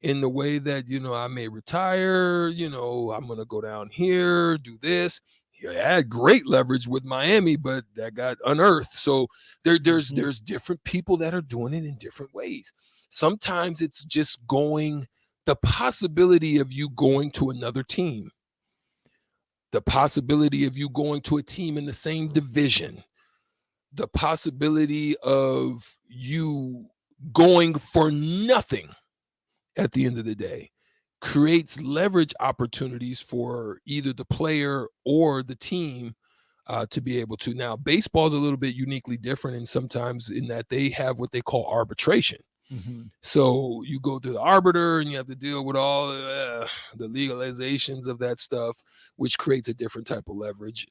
in the way that, I may retire, I'm going to go down here, do this. He had great leverage with Miami, but that got unearthed. So there's different people that are doing it in different ways. Sometimes it's just the possibility of you going to another team, the possibility of you going to a team in the same division, the possibility of you going for nothing at the end of the day creates leverage opportunities for either the player or the team to be able to. Now, baseball is a little bit uniquely different, and sometimes in that they have what they call arbitration. Mm-hmm. So you go to the arbiter and you have to deal with all the legalizations of that stuff, which creates a different type of leverage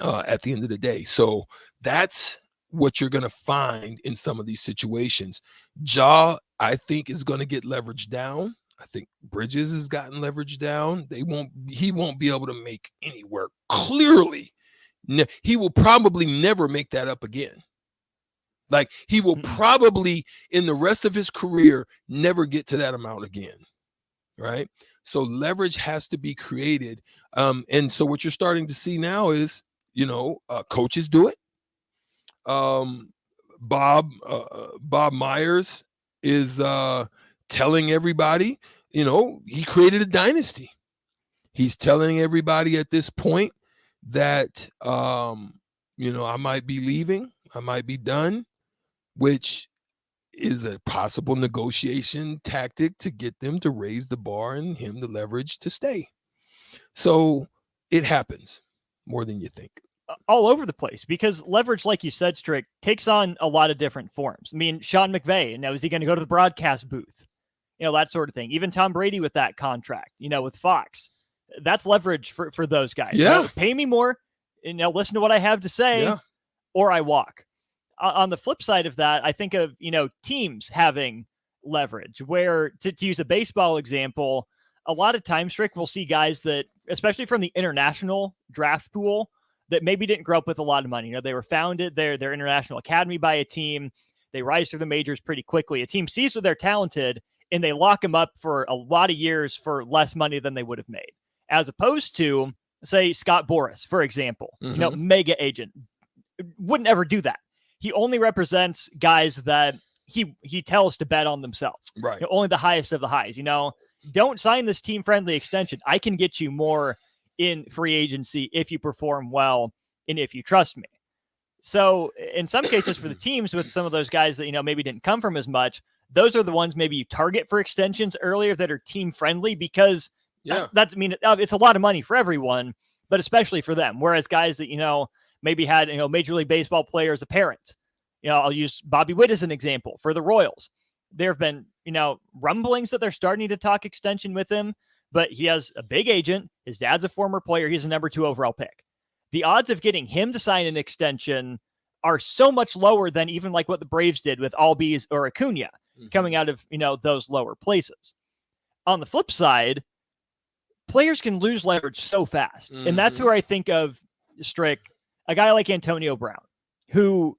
at the end of the day. So that's what you're going to find in some of these situations. Ja, I think, is going to get leverage down. I think Bridges has gotten leverage down. He won't be able to make anywhere clearly. He will probably never make that up again. Like, he will probably in the rest of his career never get to that amount again. Right. So leverage has to be created. And so what you're starting to see now is, coaches do it. Bob Myers is telling everybody, he created a dynasty. He's telling everybody at this point that, I might be leaving, I might be done, which is a possible negotiation tactic to get them to raise the bar and him the leverage to stay. So it happens more than you think. All over the place, because leverage, like you said, Strick, takes on a lot of different forms. I mean, Sean McVay, now is he going to go to the broadcast booth? That sort of thing. Even Tom Brady with that contract, with Fox, that's leverage for those guys. Yeah. Pay me more, listen to what I have to say, or I walk. On the flip side of that, I think of, teams having leverage, where to use a baseball example, a lot of times, Strick, we'll see guys that, especially from the international draft pool, that maybe didn't grow up with a lot of money. They were founded, their international academy by a team. They rise through the majors pretty quickly. A team sees that they're talented, and they lock them up for a lot of years for less money than they would have made. As opposed to, say, Scott Boras, for example, mega agent, wouldn't ever do that. He only represents guys that he tells to bet on themselves. Right. Only the highest of the highs. Don't sign this team-friendly extension. I can get you more in free agency if you perform well and if you trust me. So in some cases for the teams with some of those guys that, maybe didn't come from as much, those are the ones maybe you target for extensions earlier that are team friendly, because Yeah. That's, I mean, it's a lot of money for everyone, but especially for them. Whereas guys that, maybe had, Major League Baseball players, a parent, I'll use Bobby Witt as an example for the Royals. There have been, rumblings that they're starting to talk extension with him, but he has a big agent. His dad's a former player. He's a number 2 overall pick. The odds of getting him to sign an extension are so much lower than even like what the Braves did with Albies or Acuna coming out of, those lower places. On the flip side, players can lose leverage so fast. And that's where I think of, Strick, a guy like Antonio Brown, who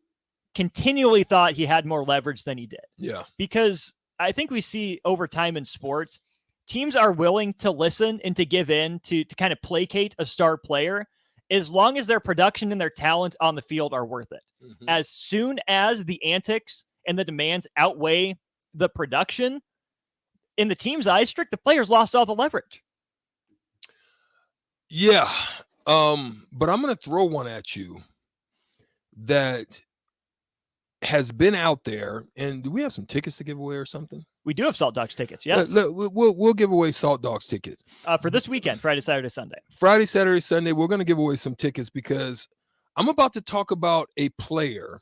continually thought he had more leverage than he did. Yeah. Because I think we see over time in sports, teams are willing to listen and to give in to kind of placate a star player as long as their production and their talent on the field are worth it. As soon as the antics and the demands outweigh the production, in the team's eyes, Strick, the players lost all the leverage. Yeah. But I'm going to throw one at you that has been out there. And do we have some tickets to give away or something? We do have Salt Dogs tickets, yes. We'll give away Salt Dogs tickets. For this weekend, Friday, Saturday, Sunday. Friday, Saturday, Sunday, we're going to give away some tickets because I'm about to talk about a player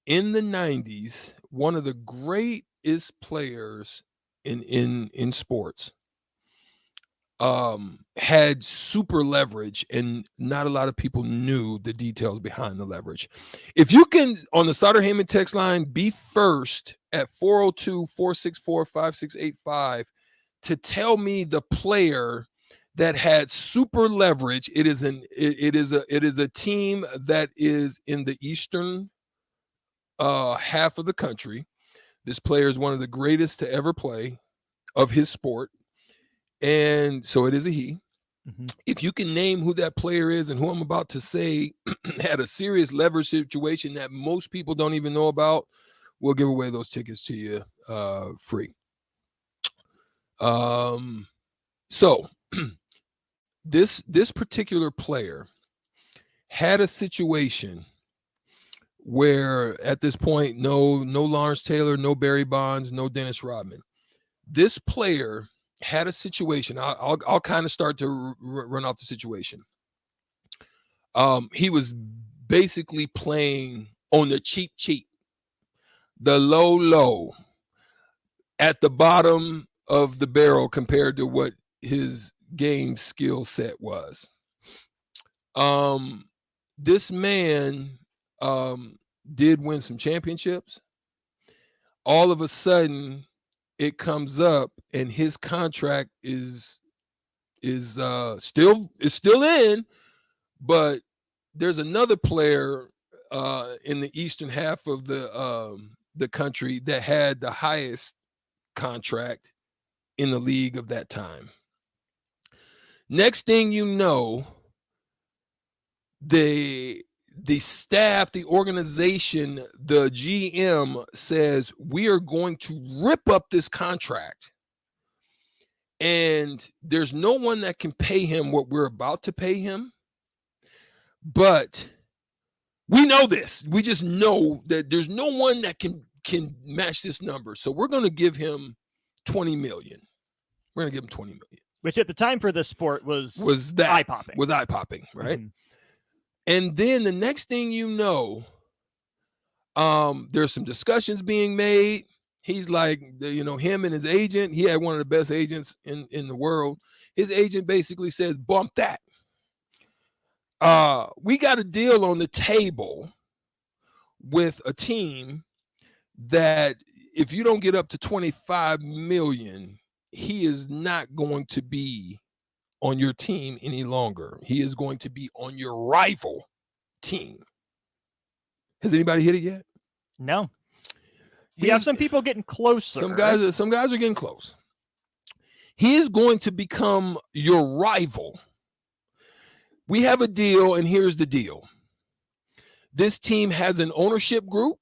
in the 90s, one of the greatest players in sports. Had super leverage, and not a lot of people knew the details behind the leverage. If you can, on the Sutter Heyman text line, be first at 402-464-5685 to tell me the player that had super leverage. It is a team that is in the eastern half of the country. This player is one of the greatest to ever play of his sport. And so it is a he. If you can name who that player is and who I'm about to say had a serious leverage situation that most people don't even know about, we'll give away those tickets to you free. So this particular player had a situation where at this point, no Lawrence Taylor, no Barry Bonds, no Dennis Rodman. This player had a situation. I'll kind of start to run off the situation. He was basically playing on the cheap, the low, at the bottom of the barrel compared to what his game skill set was. This man did win some championships. All of a sudden, it comes up and his contract is still in, but there's another player in the eastern half of the country that had the highest contract in the league of that time. Next thing you know, the staff, the organization, the GM says, we are going to rip up this contract. And there's no one that can pay him what we're about to pay him. But we know this. We just know that there's no one that can match this number. So we're going to give him $20 million. We're going to give him $20 million. Which at the time for this sport was eye-popping. Was eye-popping, right? And then the next thing you know, there's some discussions being made. He's like, him and his agent, he had one of the best agents in the world. His agent basically says, bump that. We got a deal on the table with a team that if you don't get up to $25 million, he is not going to be on your team any longer. He is going to be on your rival team. Has anybody hit it yet? No. We have some people getting closer. Some guys are getting close. He is going to become your rival. We have a deal, and here's the deal. This team has an ownership group.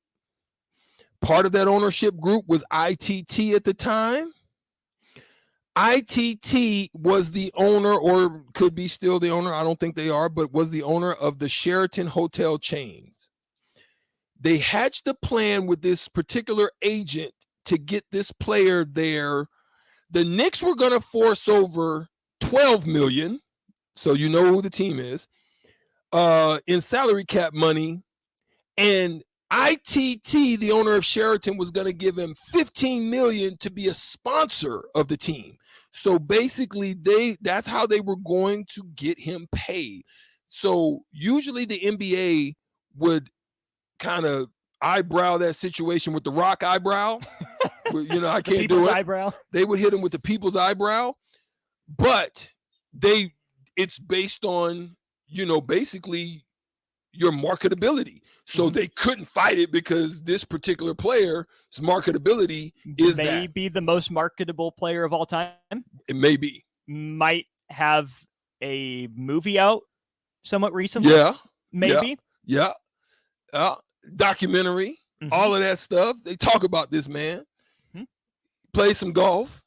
Part of that ownership group was ITT at the time. ITT was the owner, or could be still the owner, I don't think they are, but was the owner of the Sheraton hotel chains. They hatched a plan with this particular agent to get this player there The Knicks were going to force over $12 million, so you know who the team is, in salary cap money, and ITT, the owner of Sheraton, was going to give him $15 million to be a sponsor of the team. So basically, that's how they were going to get him paid. So usually the NBA would kind of eyebrow that situation with the Rock eyebrow. You know, I can't do it. Eyebrow. They would hit him with the people's eyebrow, but it's based on, you know, basically your marketability. So they couldn't fight it because this particular player's marketability is maybe the most marketable player of all time. It may be. Might have a movie out somewhat recently. Yeah. Maybe. Yeah. Documentary. All of that stuff. They talk about this man. Play some golf.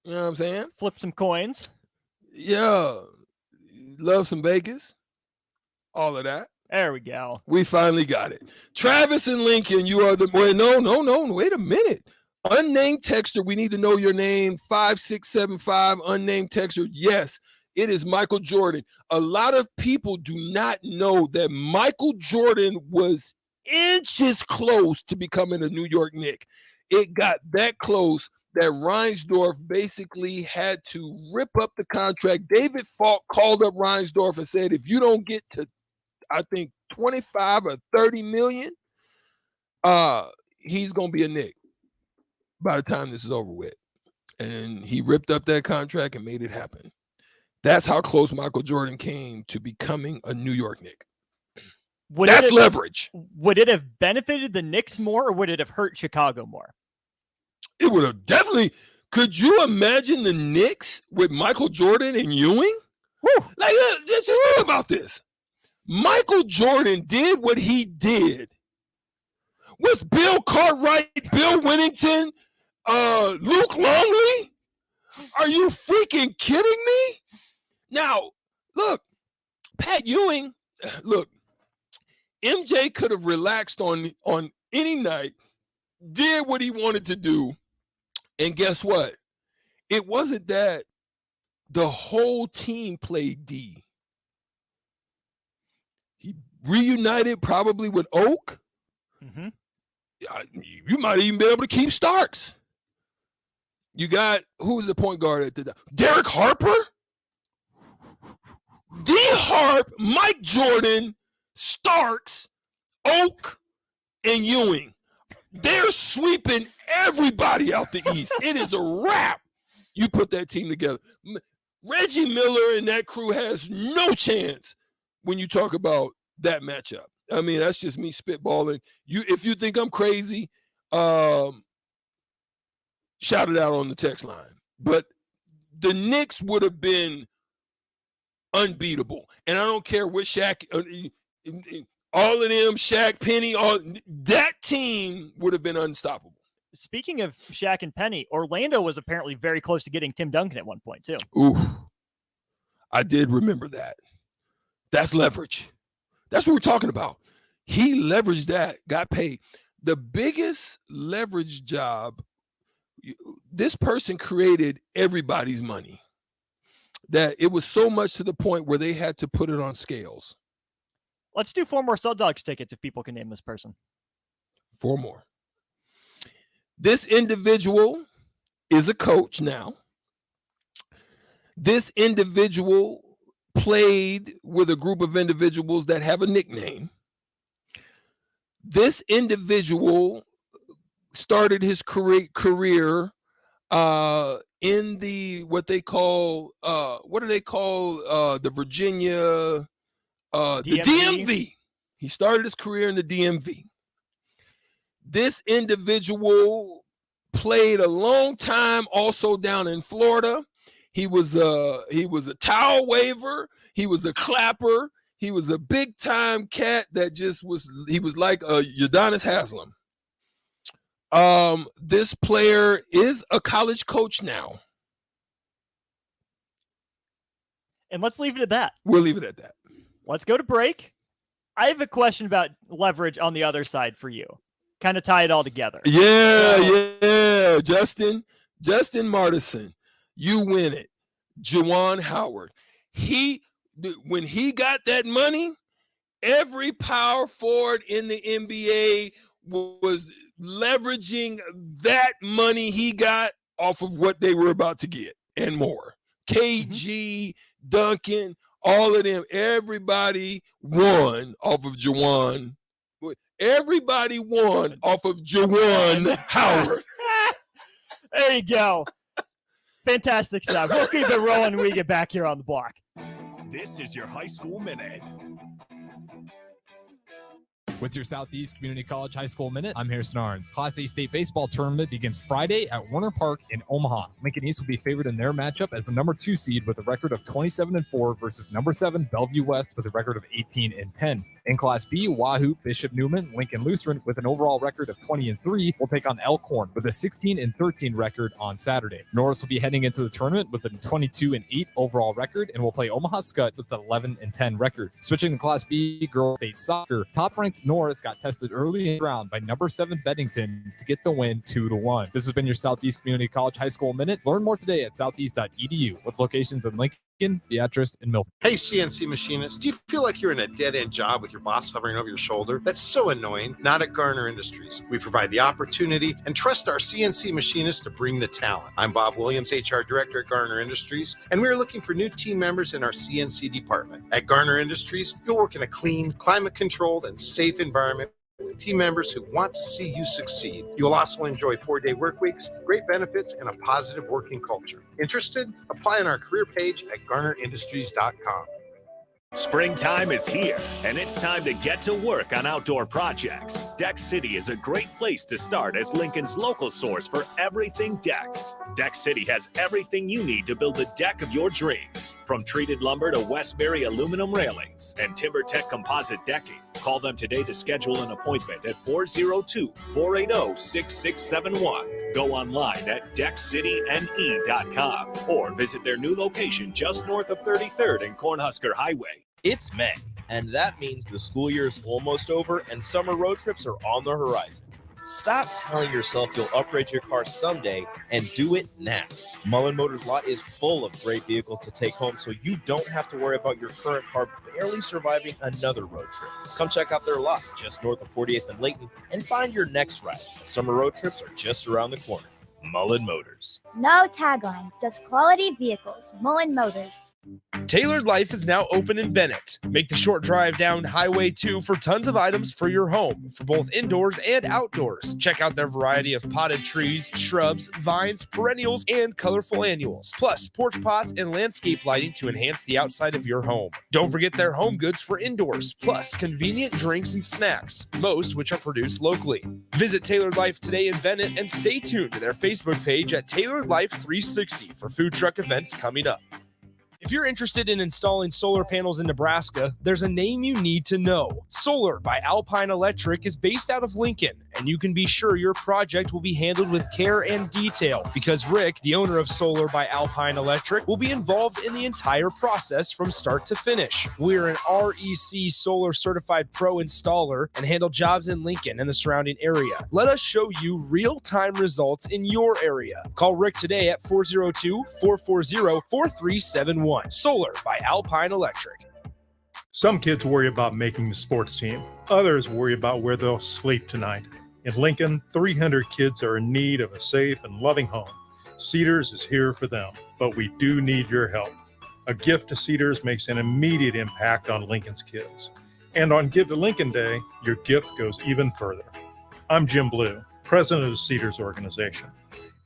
You know what I'm saying? Flip some coins. Yeah. Love some Vegas. All of that. There we go. We finally got it. Travis and Lincoln, you are the no. Wait a minute. Unnamed texter, we need to know your name. 5675, unnamed texter. Yes, it is Michael Jordan. A lot of people do not know that Michael Jordan was inches close to becoming a New York Knick. It got that close that Reinsdorf basically had to rip up the contract. David Falk called up Reinsdorf and said, if you don't get to, I think, 25 or 30 million, he's going to be a Knick by the time this is over with. And he ripped up that contract and made it happen. That's how close Michael Jordan came to becoming a New York Knick. That's leverage. Would it have benefited the Knicks more, or would it have hurt Chicago more? It would have definitely. Could you imagine the Knicks with Michael Jordan and Ewing? Woo. Like, just think about this. Michael Jordan did what he did with Bill Cartwright, Bill Winnington, Luke Longley. Are you freaking kidding me? Now, look, Pat Ewing, look, MJ could have relaxed on any night, did what he wanted to do, and guess what? It wasn't that the whole team played D. He reunited probably with Oak. You might even be able to keep Starks. You got, who was the point guard at the time? Derek Harper? D. Harp, Mike Jordan, Starks, Oak, and Ewing. They're sweeping everybody out the East. It is a wrap. You put that team together. Reggie Miller and that crew has no chance when you talk about that matchup. I mean, that's just me spitballing. If you think I'm crazy, shout it out on the text line. But the Knicks would have been unbeatable. And I don't care what Shaq, all of them, Shaq, Penny, that team would have been unstoppable. Speaking of Shaq and Penny, Orlando was apparently very close to getting Tim Duncan at one point, too. Ooh, I did remember that. That's leverage. That's what we're talking about. He leveraged that, got paid. The biggest leverage job, this person created everybody's money. That it was so much to the point where they had to put it on scales. Let's do 4 more Stud Dogs tickets if people can name this person. 4 more. This individual is a coach now. This individual played with a group of individuals that have a nickname. This individual started his career in the what do they call the Virginia the DMV. He started his career in the DMV. This individual played a long time also down in Florida. He was a towel waver. He was a clapper. He was a big time cat that he was like a Udonis Haslem. This player is a college coach now. And let's leave it at that. We'll leave it at that. Let's go to break. I have a question about leverage on the other side for you. Kind of tie it all together. Yeah. Justin, Justin Martison, you win it. Juwan Howard, when he got that money, every power forward in the NBA was leveraging that money he got off of what they were about to get and more. KG, Duncan, all of them, everybody won off of Juwan. Everybody won off of Juwan Howard. There you go. Fantastic stuff. We'll keep it rolling when we get back here on the block. This is your High School Minute. With your Southeast Community College High School Minute, I'm Harrison Arns. Class A state baseball tournament begins Friday at Warner Park in Omaha. Lincoln East will be favored in their matchup as the number 2 seed with a record of 27-4 versus number 7 Bellevue West with a record of 18-10. In Class B, Wahoo, Bishop Newman, Lincoln Lutheran with an overall record of 20-3 will take on Elkhorn with a 16-13 record on Saturday. Norris will be heading into the tournament with a 22-8 overall record and will play Omaha Skutt with an 11-10 record. Switching to Class B, girls state soccer, top-ranked Norris got tested early in the round by number 7 Beddington to get the win 2-1. This has been your Southeast Community College High School Minute. Learn more today at southeast.edu with locations in Lincoln, Beatrice, and Milford. Hey, CNC machinists, do you feel like you're in a dead-end job with your boss hovering over your shoulder? That's so annoying. Not at Garner Industries. We provide the opportunity and trust our CNC machinists to bring the talent. I'm Bob Williams, HR Director at Garner Industries, and we're looking for new team members in our CNC department. At Garner Industries, you'll work in a clean, climate-controlled, and safe environment with team members who want to see you succeed. You'll also enjoy 4-day work weeks, great benefits, and a positive working culture. Interested? Apply on our career page at garnerindustries.com. Springtime is here, and it's time to get to work on outdoor projects. Deck City is a great place to start as Lincoln's local source for everything decks. Deck City has everything you need to build the deck of your dreams. From treated lumber to Westbury aluminum railings and TimberTech composite decking. Call them today to schedule an appointment at 402-480-6671. Go online at deckcityne.com or visit their new location just north of 33rd and Cornhusker Highway. It's May, and that means the school year is almost over and summer road trips are on the horizon. Stop telling yourself you'll upgrade your car someday and do it now. Mullen Motors lot is full of great vehicles to take home so you don't have to worry about your current car barely surviving another road trip. Come check out their lot just north of 48th and Layton and find your next ride. Summer road trips are just around the corner. Mullen Motors. No taglines, just quality vehicles. Mullen Motors. Tailored Life is now open in Bennett. Make the short drive down Highway 2 for tons of items for your home, for both indoors and outdoors. Check out their variety of potted trees, shrubs, vines, perennials, and colorful annuals. Plus, porch pots and landscape lighting to enhance the outside of your home. Don't forget their home goods for indoors, plus convenient drinks and snacks, most which are produced locally. Visit Tailored Life today in Bennett and stay tuned to their Facebook page at Tailored Life 360 for food truck events coming up. If you're interested in installing solar panels in Nebraska, there's a name you need to know. Solar by Alpine Electric is based out of Lincoln, and you can be sure your project will be handled with care and detail because Rick, the owner of Solar by Alpine Electric, will be involved in the entire process from start to finish. We're an REC Solar Certified Pro installer and handle jobs in Lincoln and the surrounding area. Let us show you real-time results in your area. Call Rick today at 402-440-4371. Solar by Alpine Electric. Some kids worry about making the sports team. Others worry about where they'll sleep tonight. In Lincoln, 300 kids are in need of a safe and loving home. Cedars is here for them, but we do need your help. A gift to Cedars makes an immediate impact on Lincoln's kids. And on Give to Lincoln Day, your gift goes even further. I'm Jim Blue, president of the Cedars organization,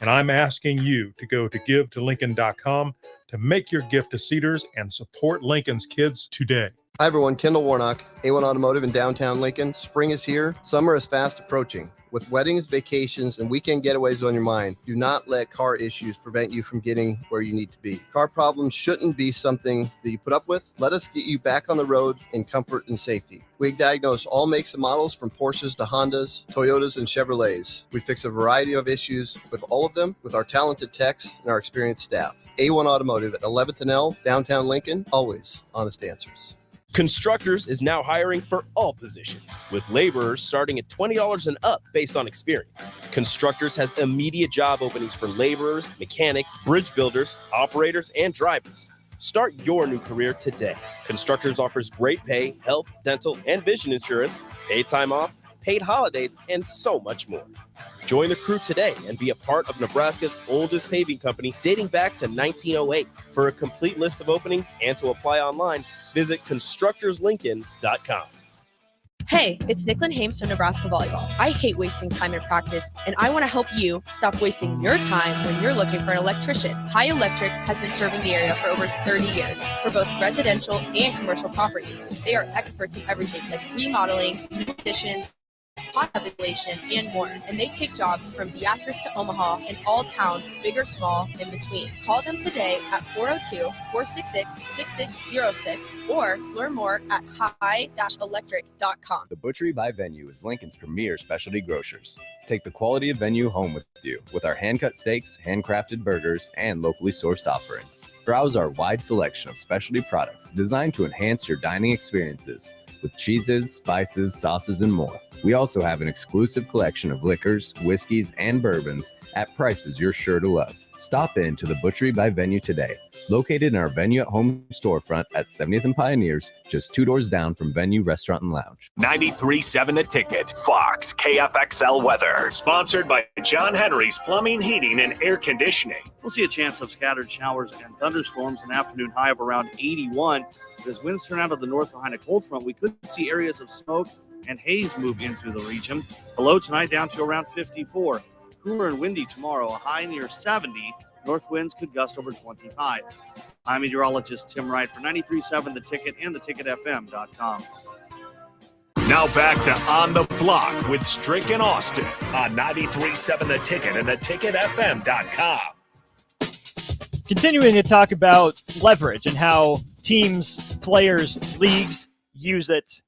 and I'm asking you to go to givetolincoln.com to make your gift to Cedars and support Lincoln's kids today. Hi everyone, Kendall Warnock, A1 Automotive in downtown Lincoln. Spring is here, summer is fast approaching. With weddings, vacations, and weekend getaways on your mind, do not let car issues prevent you from getting where you need to be. Car problems shouldn't be something that you put up with. Let us get you back on the road in comfort and safety. We diagnose all makes and models from Porsches to Hondas, Toyotas, and Chevrolets. We fix a variety of issues with all of them with our talented techs and our experienced staff. A1 Automotive at 11th and L, downtown Lincoln, always honest answers. Constructors is now hiring for all positions, with laborers starting at $20 and up based on experience. Constructors has immediate job openings for laborers, mechanics, bridge builders, operators, and drivers. Start your new career today. Constructors offers great pay, health, dental, and vision insurance, paid time off, paid holidays, and so much more. Join the crew today and be a part of Nebraska's oldest paving company dating back to 1908. For a complete list of openings and to apply online, visit constructorslincoln.com. Hey, it's Nicklin Hames from Nebraska Volleyball. I hate wasting time in practice, and I want to help you stop wasting your time when you're looking for an electrician. High Electric has been serving the area for over 30 years for both residential and commercial properties. They are experts in everything like remodeling, new additions, hot tub installation, and more. And they take jobs from Beatrice to Omaha and all towns, big or small, in between. Call them today at 402-466-6606 or learn more at high-electric.com. The Butchery by Venue is Lincoln's premier specialty grocers. Take the quality of Venue home with you with our hand-cut steaks, handcrafted burgers, and locally sourced offerings. Browse our wide selection of specialty products designed to enhance your dining experiences with cheeses, spices, sauces, and more. We also have an exclusive collection of liquors, whiskeys, and bourbons at prices you're sure to love. Stop in to the Butchery by Venue today, located in our Venue at Home storefront at 70th and Pioneers, just 2 doors down from Venue Restaurant and Lounge. 93.7 The Ticket, Fox, KFXL weather. Sponsored by John Henry's Plumbing, Heating, and Air Conditioning. We'll see a chance of scattered showers and thunderstorms, an afternoon high of around 81. As winds turn out of the north behind a cold front, we could see areas of smoke and haze move into the region. The low tonight down to around 54. Cooler and windy tomorrow, a high near 70. North winds could gust over 25. I'm meteorologist Tim Wright for 93.7 The Ticket and theticketfm.com. Now back to On the Block with Strick and Austin on 93.7 The Ticket and theticketfm.com. Continuing to talk about leverage and how teams, players, leagues use it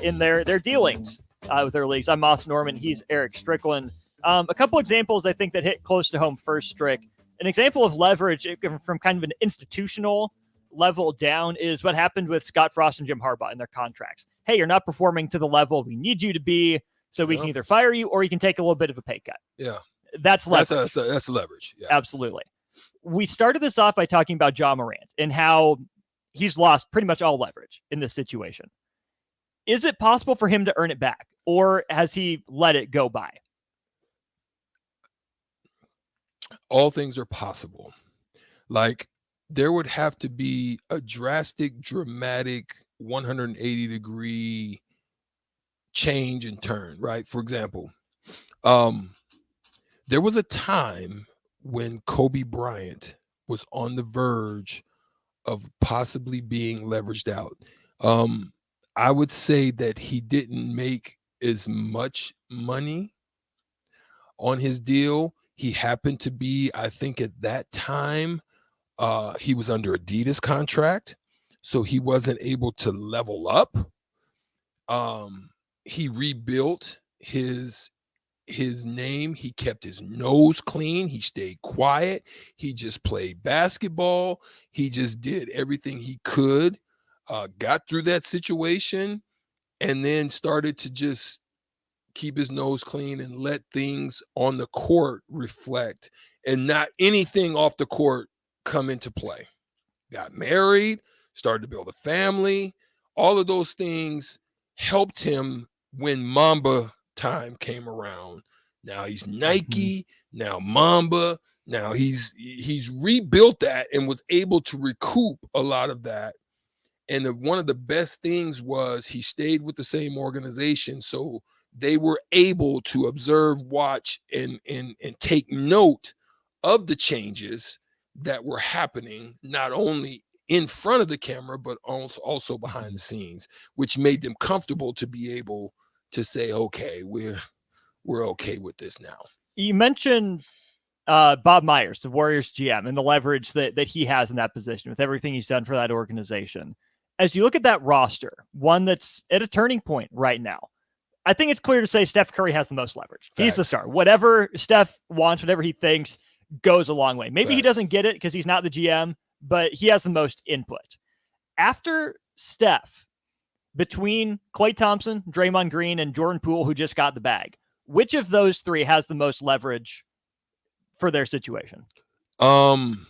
in their dealings with their leagues. I'm Austin Norman. He's Eric Strickland. A couple examples I think that hit close to home first, Strick. An example of leverage from kind of an institutional level down is what happened with Scott Frost and Jim Harbaugh in their contracts. Hey, you're not performing to the level we need you to be, so we can either fire you or you can take a little bit of a pay cut. Yeah. That's leverage. Yeah. Absolutely. We started this off by talking about Ja Morant and how he's lost pretty much all leverage in this situation. Is it possible for him to earn it back, or has he let it go by? All things are possible. Like, there would have to be a drastic, dramatic 180-degree change and turn, right? For example, there was a time when Kobe Bryant was on the verge of possibly being leveraged out. I would say that he didn't make as much money on his deal. He happened to be, I think at that time, he was under Adidas contract, so he wasn't able to level up. He rebuilt his name. He kept his nose clean. He stayed quiet. He just played basketball. He just did everything he could, got through that situation, and then started to just keep his nose clean and let things on the court reflect and not anything off the court come into play. Got married, started to build a family. All of those things helped him when Mamba time came around. Now he's Nike, now Mamba. Now he's rebuilt that and was able to recoup a lot of that. And one of the best things was he stayed with the same organization, so they were able to observe, watch, and take note of the changes that were happening, not only in front of the camera, but also behind the scenes, which made them comfortable to be able to say, okay, we're okay with this now. You mentioned Bob Myers, the Warriors GM, and the leverage that he has in that position with everything he's done for that organization. As you look at that roster, one that's at a turning point right now, I think it's clear to say Steph Curry has the most leverage. Facts. He's the star. Whatever Steph wants, whatever he thinks, goes a long way. Maybe he doesn't get it because he's not the GM, but he has the most input. After Steph, between Klay Thompson, Draymond Green, and Jordan Poole, who just got the bag, which of those three has the most leverage for their situation? When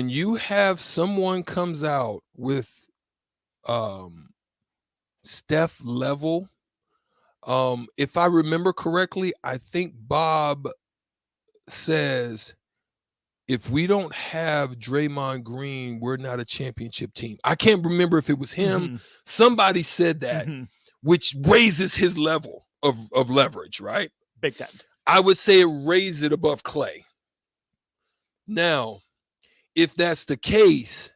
you have someone comes out with Steph level, if I remember correctly, I think Bob says, if we don't have Draymond Green, we're not a championship team. I can't remember if it was him. Mm-hmm. Somebody said that, which raises his level of leverage, right? Big time. I would say it raised it above Klay. Now, if that's the case,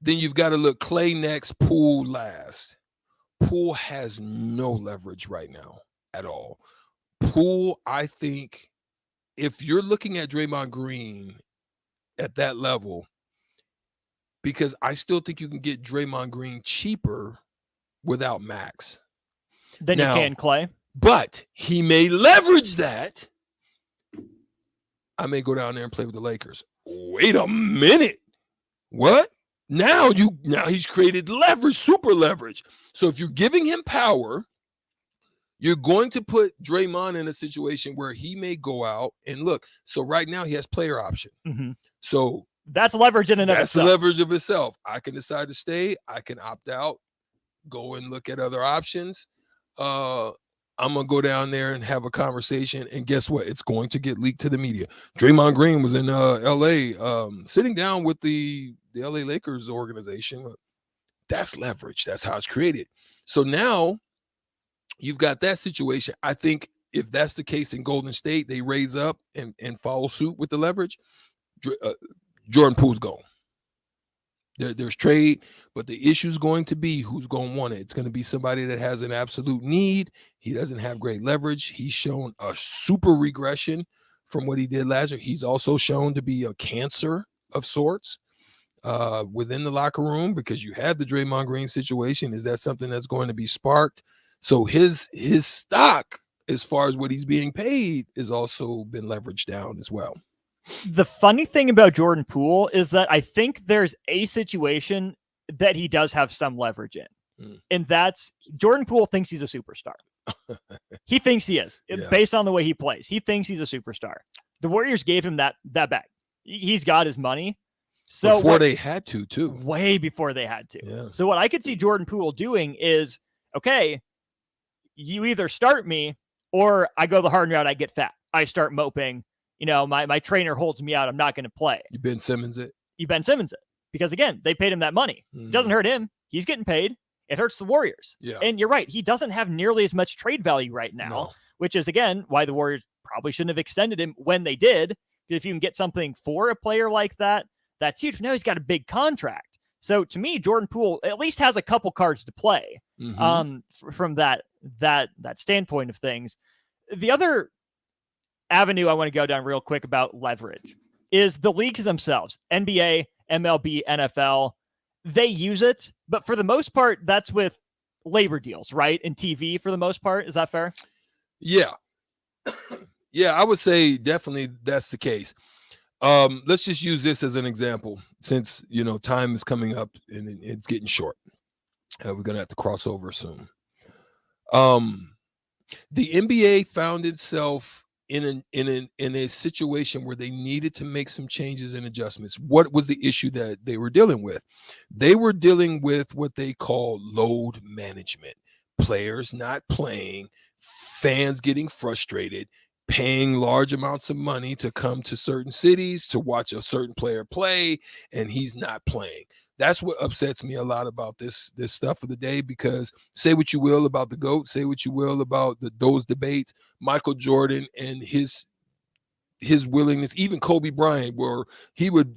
then you've got to look Klay next, Poole last. Poole has no leverage right now at all. Poole, I think, if you're looking at Draymond Green at that level, because I still think you can get Draymond Green cheaper without Max. Then you can Klay. But he may leverage that. I may go down there and play with the Lakers. Wait a minute. What? Now he's created leverage, super leverage. So if you're giving him power, you're going to put Draymond in a situation where he may go out and look. So right now he has player option. Mm-hmm. So that's leverage in and of itself. That's the leverage of itself. I can decide to stay. I can opt out, go and look at other options. I'm going to go down there and have a conversation. And guess what? It's going to get leaked to the media. Draymond Green was in L.A. Sitting down with the L.A. Lakers organization. That's leverage. That's how it's created. So now you've got that situation. I think if that's the case in Golden State, they raise up and follow suit with the leverage. Jordan Poole's gone. There's trade, but the issue is going to be who's going to want it. It's going to be somebody that has an absolute need. He doesn't have great leverage. He's shown a super regression from what he did last year. He's also shown to be a cancer of sorts within the locker room because you had the Draymond Green situation. Is that something that's going to be sparked? So his stock, as far as what he's being paid, is also been leveraged down as well. The funny thing about Jordan Poole is that I think there's a situation that he does have some leverage in. And that's Jordan Poole thinks he's a superstar. He thinks he is, based on the way he plays. He thinks he's a superstar. The Warriors gave him that back. He's got his money. So before they had to, too. Way before they had to. Yeah. So what I could see Jordan Poole doing is, okay, you either start me or I go the hard route, I get fat. I start moping. You know, my trainer holds me out. I'm not going to play. You Ben Simmons it. Because, again, they paid him that money. It doesn't hurt him. He's getting paid. It hurts the Warriors. Yeah. And you're right. He doesn't have nearly as much trade value right now, which is, again, why the Warriors probably shouldn't have extended him when they did. Because if you can get something for a player like that, that's huge. Now he's got a big contract. So, to me, Jordan Poole at least has a couple cards to play from that standpoint of things. The other avenue I want to go down real quick about leverage is the leagues themselves, NBA, MLB, NFL. They use it, but for the most part, that's with labor deals, right? And TV for the most part. Is that fair? Yeah. Yeah, I would say definitely that's the case. Let's just use this as an example since, time is coming up and it's getting short. We're going to have to cross over soon. The NBA found itself in a situation where they needed to make some changes and adjustments. What was the issue that they were dealing with? They were dealing with what they call load management. Players not playing, fans getting frustrated, paying large amounts of money to come to certain cities to watch a certain player play, and he's not playing. That's what upsets me a lot about this stuff of the day, because say what you will about the GOAT, say what you will about those debates, Michael Jordan and his willingness, even Kobe Bryant, where he would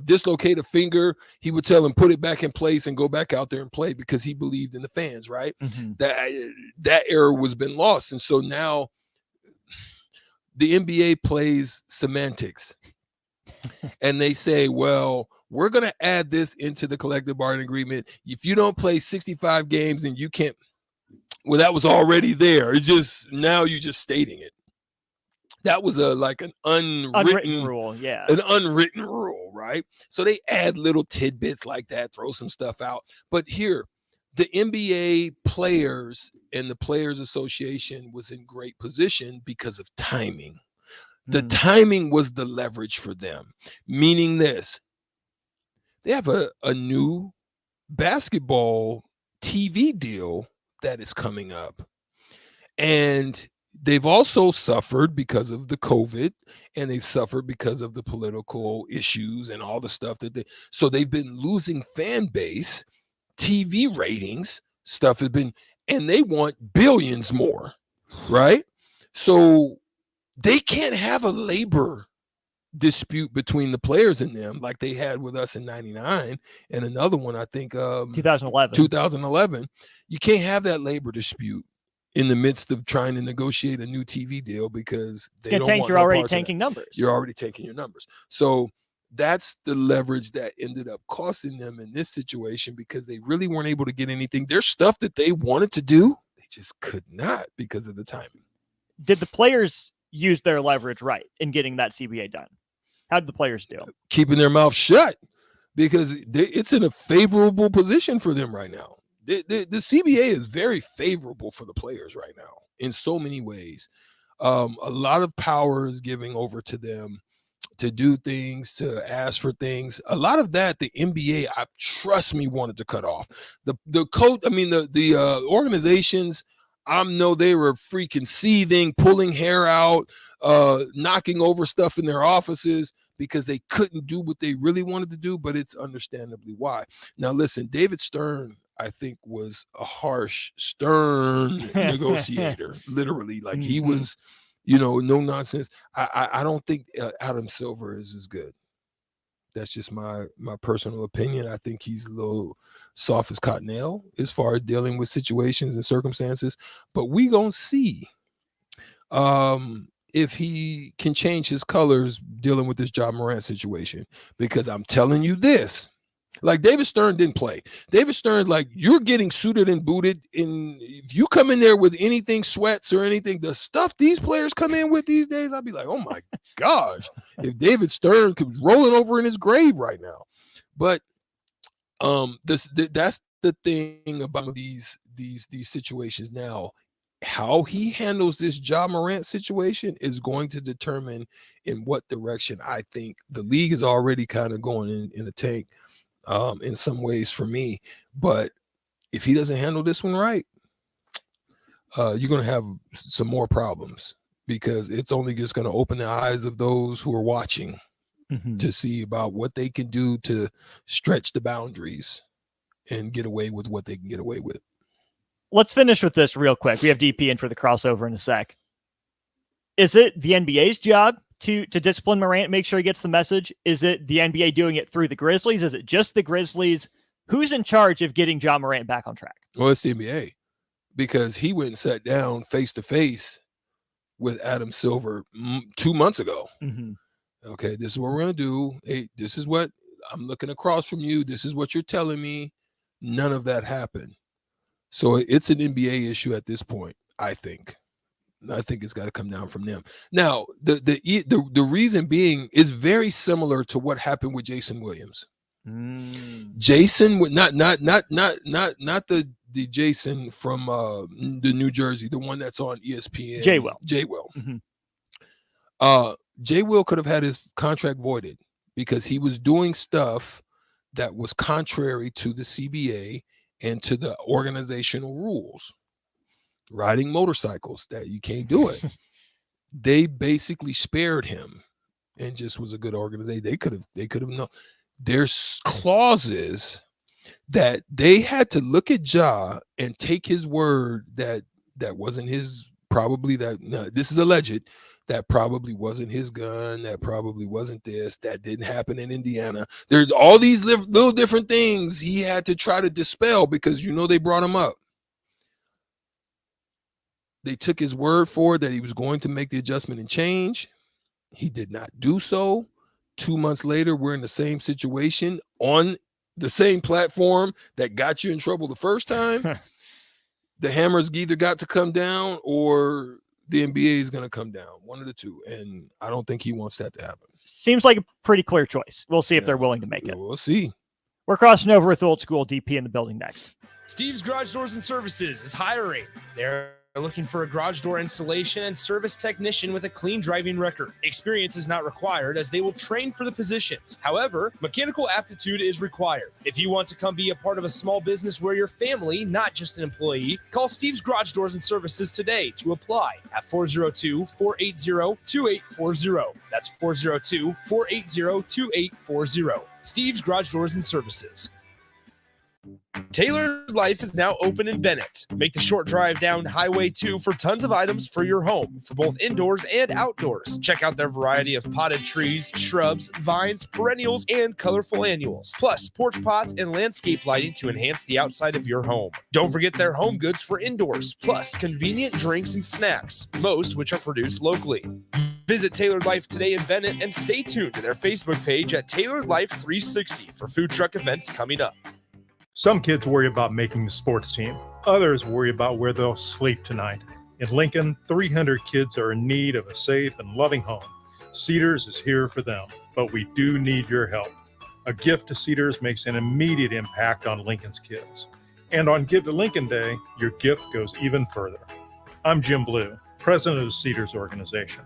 dislocate a finger, he would tell him put it back in place and go back out there and play because he believed in the fans, right? Mm-hmm. That era was been lost. And so now the NBA plays semantics and they say, well, we're going to add this into the collective bargaining agreement. If you don't play 65 games and you can't, well, that was already there. It's just now you're just stating it. That was like an unwritten rule, yeah. An unwritten rule, right? So they add little tidbits like that, throw some stuff out. But here, the NBA players and the Players Association was in great position because of timing. The timing was the leverage for them, meaning this. They have a new basketball TV deal that is coming up. And they've also suffered because of the COVID, and they've suffered because of the political issues and all the stuff so they've been losing fan base, TV ratings, stuff has been, and they want billions more, right? So they can't have a labor dispute between the players and them like they had with us in 99 and another one, I think 2011. You can't have that labor dispute in the midst of trying to negotiate a new TV deal because they don't want you're already tanking numbers. You're already taking your numbers. So that's the leverage that ended up costing them in this situation because they really weren't able to get anything. There's stuff that they wanted to do, they just could not because of the timing. Did the players use their leverage right in getting that CBA done? How did the players do? Keeping their mouth shut because it's in a favorable position for them right now. The CBA is very favorable for the players right now in so many ways. A lot of power is giving over to them to do things, to ask for things. A lot of that, the NBA, trust me, wanted to cut off. The coach, the organizations, I know they were freaking seething, pulling hair out, knocking over stuff in their offices because they couldn't do what they really wanted to do, but it's understandably why. Now, listen, David Stern, I think, was a harsh, stern negotiator, literally. Like he was, no nonsense. I don't think Adam Silver is as good. That's just my personal opinion. I think he's a little soft as cottonelle as far as dealing with situations and circumstances. But we gonna see if he can change his colors dealing with this Ja Morant situation. Because I'm telling you this. Like David Stern didn't play. David Stern's like, you're getting suited and booted. If you come in there with anything, sweats or anything, the stuff these players come in with these days, I'd be like, oh my gosh, if David Stern could be rolling over in his grave right now. But that's the thing about these situations now. How he handles this Ja Morant situation is going to determine in what direction I think the league is already kind of going in a tank. In some ways for me, but if he doesn't handle this one right, you're going to have some more problems because it's only just going to open the eyes of those who are watching to see about what they can do to stretch the boundaries and get away with what they can get away with. Let's finish with this real quick. We have DP in for the crossover in a sec. Is it the NBA's job to discipline Morant, make sure he gets the message? Is it the NBA doing it through the Grizzlies? Is it just the Grizzlies? Who's in charge of getting Ja Morant back on track? Well, it's the NBA because he went and sat down face to face with Adam Silver 2 months ago. Okay, this is what we're going to do. Hey, this is what I'm looking across from you. This is what you're telling me. None of that happened. So it's an NBA issue at this point, I think. I think it's got to come down from them. Now, the reason being is very similar to what happened with Jason Williams. Jason would not the Jason from the New Jersey, the one that's on ESPN. Jay Will. Jay Will could have had his contract voided because he was doing stuff that was contrary to the CBA and to the organizational rules. Riding motorcycles, that you can't do it. They basically spared him and just was a good organization. They could have known. There's clauses that they had to look at Ja and take his word that wasn't his, probably that, no, this is alleged, that probably wasn't his gun, that probably wasn't this, that didn't happen in Indiana. There's all these little different things he had to try to dispel because they brought him up. They took his word for it that he was going to make the adjustment and change. He did not do so. 2 months later, we're in the same situation on the same platform that got you in trouble the first time. The hammers either got to come down or the NBA is going to come down, one of the two. And I don't think he wants that to happen. Seems like a pretty clear choice. We'll see if they're willing to make it. We'll see. We're crossing over with Old School DP in the building next. Steve's Garage Doors and Services is hiring. They're looking for a garage door installation and service technician with a clean driving record. Experience is not required as they will train for the positions. However, mechanical aptitude is required. If you want to come be a part of a small business where you're family, not just an employee, call Steve's Garage Doors and Services today to apply at 402-480-2840. That's 402-480-2840. Steve's Garage Doors and Services. Tailored Life is now open in Bennett. Make the short drive down Highway 2 for tons of items for your home, for both indoors and outdoors. Check out their variety of potted trees, shrubs, vines, perennials, and colorful annuals. Plus, porch pots and landscape lighting to enhance the outside of your home. Don't forget their home goods for indoors, plus convenient drinks and snacks, most which are produced locally. Visit Tailored Life today in Bennett and stay tuned to their Facebook page at Tailored Life 360 for food truck events coming up. Some kids worry about making the sports team. Others worry about where they'll sleep tonight. In Lincoln, 300 kids are in need of a safe and loving home. Cedars is here for them, but we do need your help. A gift to Cedars makes an immediate impact on Lincoln's kids. And on Give to Lincoln Day, your gift goes even further. I'm Jim Blue, president of the Cedars organization,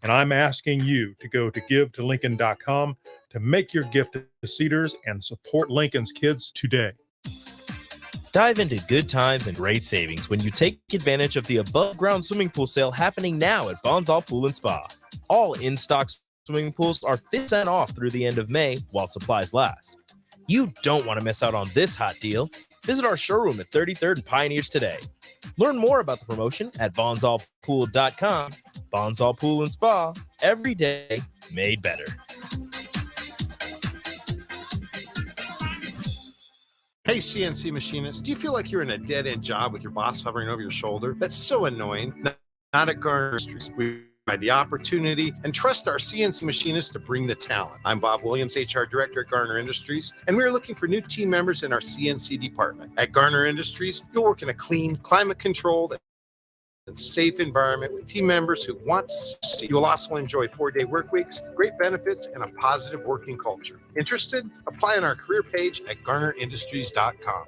and I'm asking you to go to givetolincoln.com to make your gift to Cedars and support Lincoln's kids today. Dive into good times and great savings when you take advantage of the above-ground swimming pool sale happening now at Bonzall Pool & Spa. All in-stock swimming pools are 50% off through the end of May while supplies last. You don't want to miss out on this hot deal. Visit our showroom at 33rd and Pioneers today. Learn more about the promotion at bonzallpool.com. Bonzall Pool & Spa, every day made better. Hey, CNC machinists, do you feel like you're in a dead-end job with your boss hovering over your shoulder? That's so annoying. Not at Garner Industries. We provide the opportunity and trust our CNC machinists to bring the talent. I'm Bob Williams, HR Director at Garner Industries, and we're looking for new team members in our CNC department. At Garner Industries, you'll work in a clean, climate-controlled, and safe environment with team members who want to succeed. You'll also enjoy 4-day work weeks, great benefits, and a positive working culture. Interested? Apply on our career page at garnerindustries.com.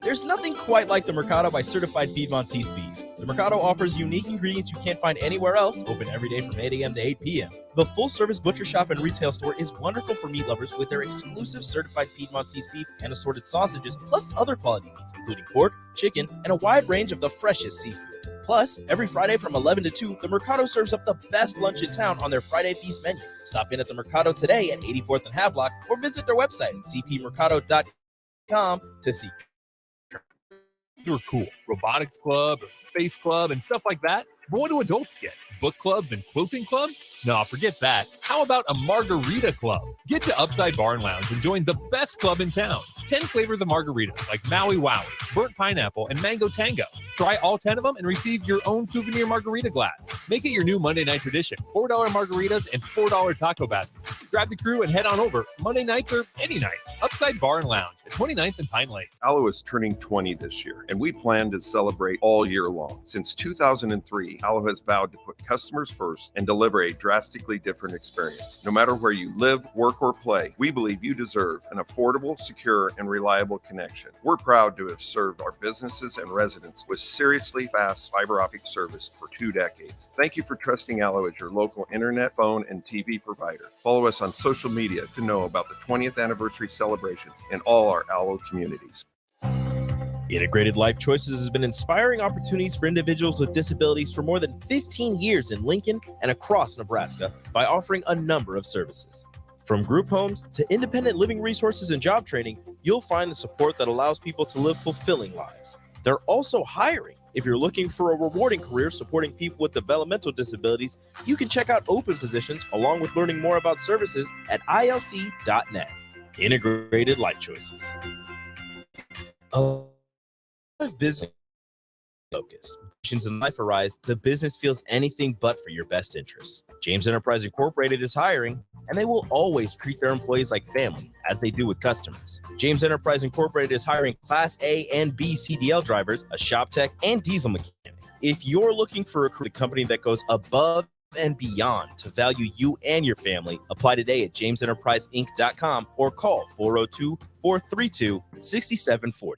There's nothing quite like the Mercado by Certified Piedmontese Beef. The Mercado offers unique ingredients you can't find anywhere else, open every day from 8 a.m. to 8 p.m. The full-service butcher shop and retail store is wonderful for meat lovers with their exclusive Certified Piedmontese Beef and assorted sausages, plus other quality meats, including pork, chicken, and a wide range of the freshest seafood. Plus, every Friday from 11 to 2, the Mercado serves up the best lunch in town on their Friday Feast menu. Stop in at the Mercado today at 84th and Havelock or visit their website at cpmercado.com to see. You're cool. Robotics club, or space club, and stuff like that. But what do adults get? Book clubs and quilting clubs? No, forget that. How about a margarita club? Get to Upside Bar and Lounge and join the best club in town. 10 flavors of margaritas like Maui Wowie, burnt pineapple, and mango tango. Try all 10 of them and receive your own souvenir margarita glass. Make it your new Monday night tradition. $4 margaritas and $4 taco baskets. Grab the crew and head on over Monday nights or any night. Upside Bar and Lounge at 29th and Pine Lake. Allo is turning 20 this year, and we plan to celebrate all year long. Since 2003, Allo has vowed to put customers first and deliver a drastically different experience. No matter where you live, work, or play, we believe you deserve an affordable, secure, and reliable connection. We're proud to have served our businesses and residents with seriously fast fiber optic service for 2 decades. Thank you for trusting Allo as your local internet, phone, and TV provider. Follow us on social media to know about the 20th anniversary celebrations in all our Allo communities. Integrated Life Choices has been inspiring opportunities for individuals with disabilities for more than 15 years in Lincoln and across Nebraska by offering a number of services. From group homes to independent living resources and job training, you'll find the support that allows people to live fulfilling lives. They're also hiring. If you're looking for a rewarding career supporting people with developmental disabilities, you can check out open positions along with learning more about services at ilc.net. Integrated Life Choices. Business focus. In life arise, the business feels anything but for your best interests. James Enterprise Incorporated is hiring, and they will always treat their employees like family, as they do with customers. James Enterprise Incorporated is hiring Class A and B CDL drivers, a shop tech, and diesel mechanic. If you're looking for a company that goes above and beyond to value you and your family, apply today at jamesenterpriseinc.com or call 402-432-6740.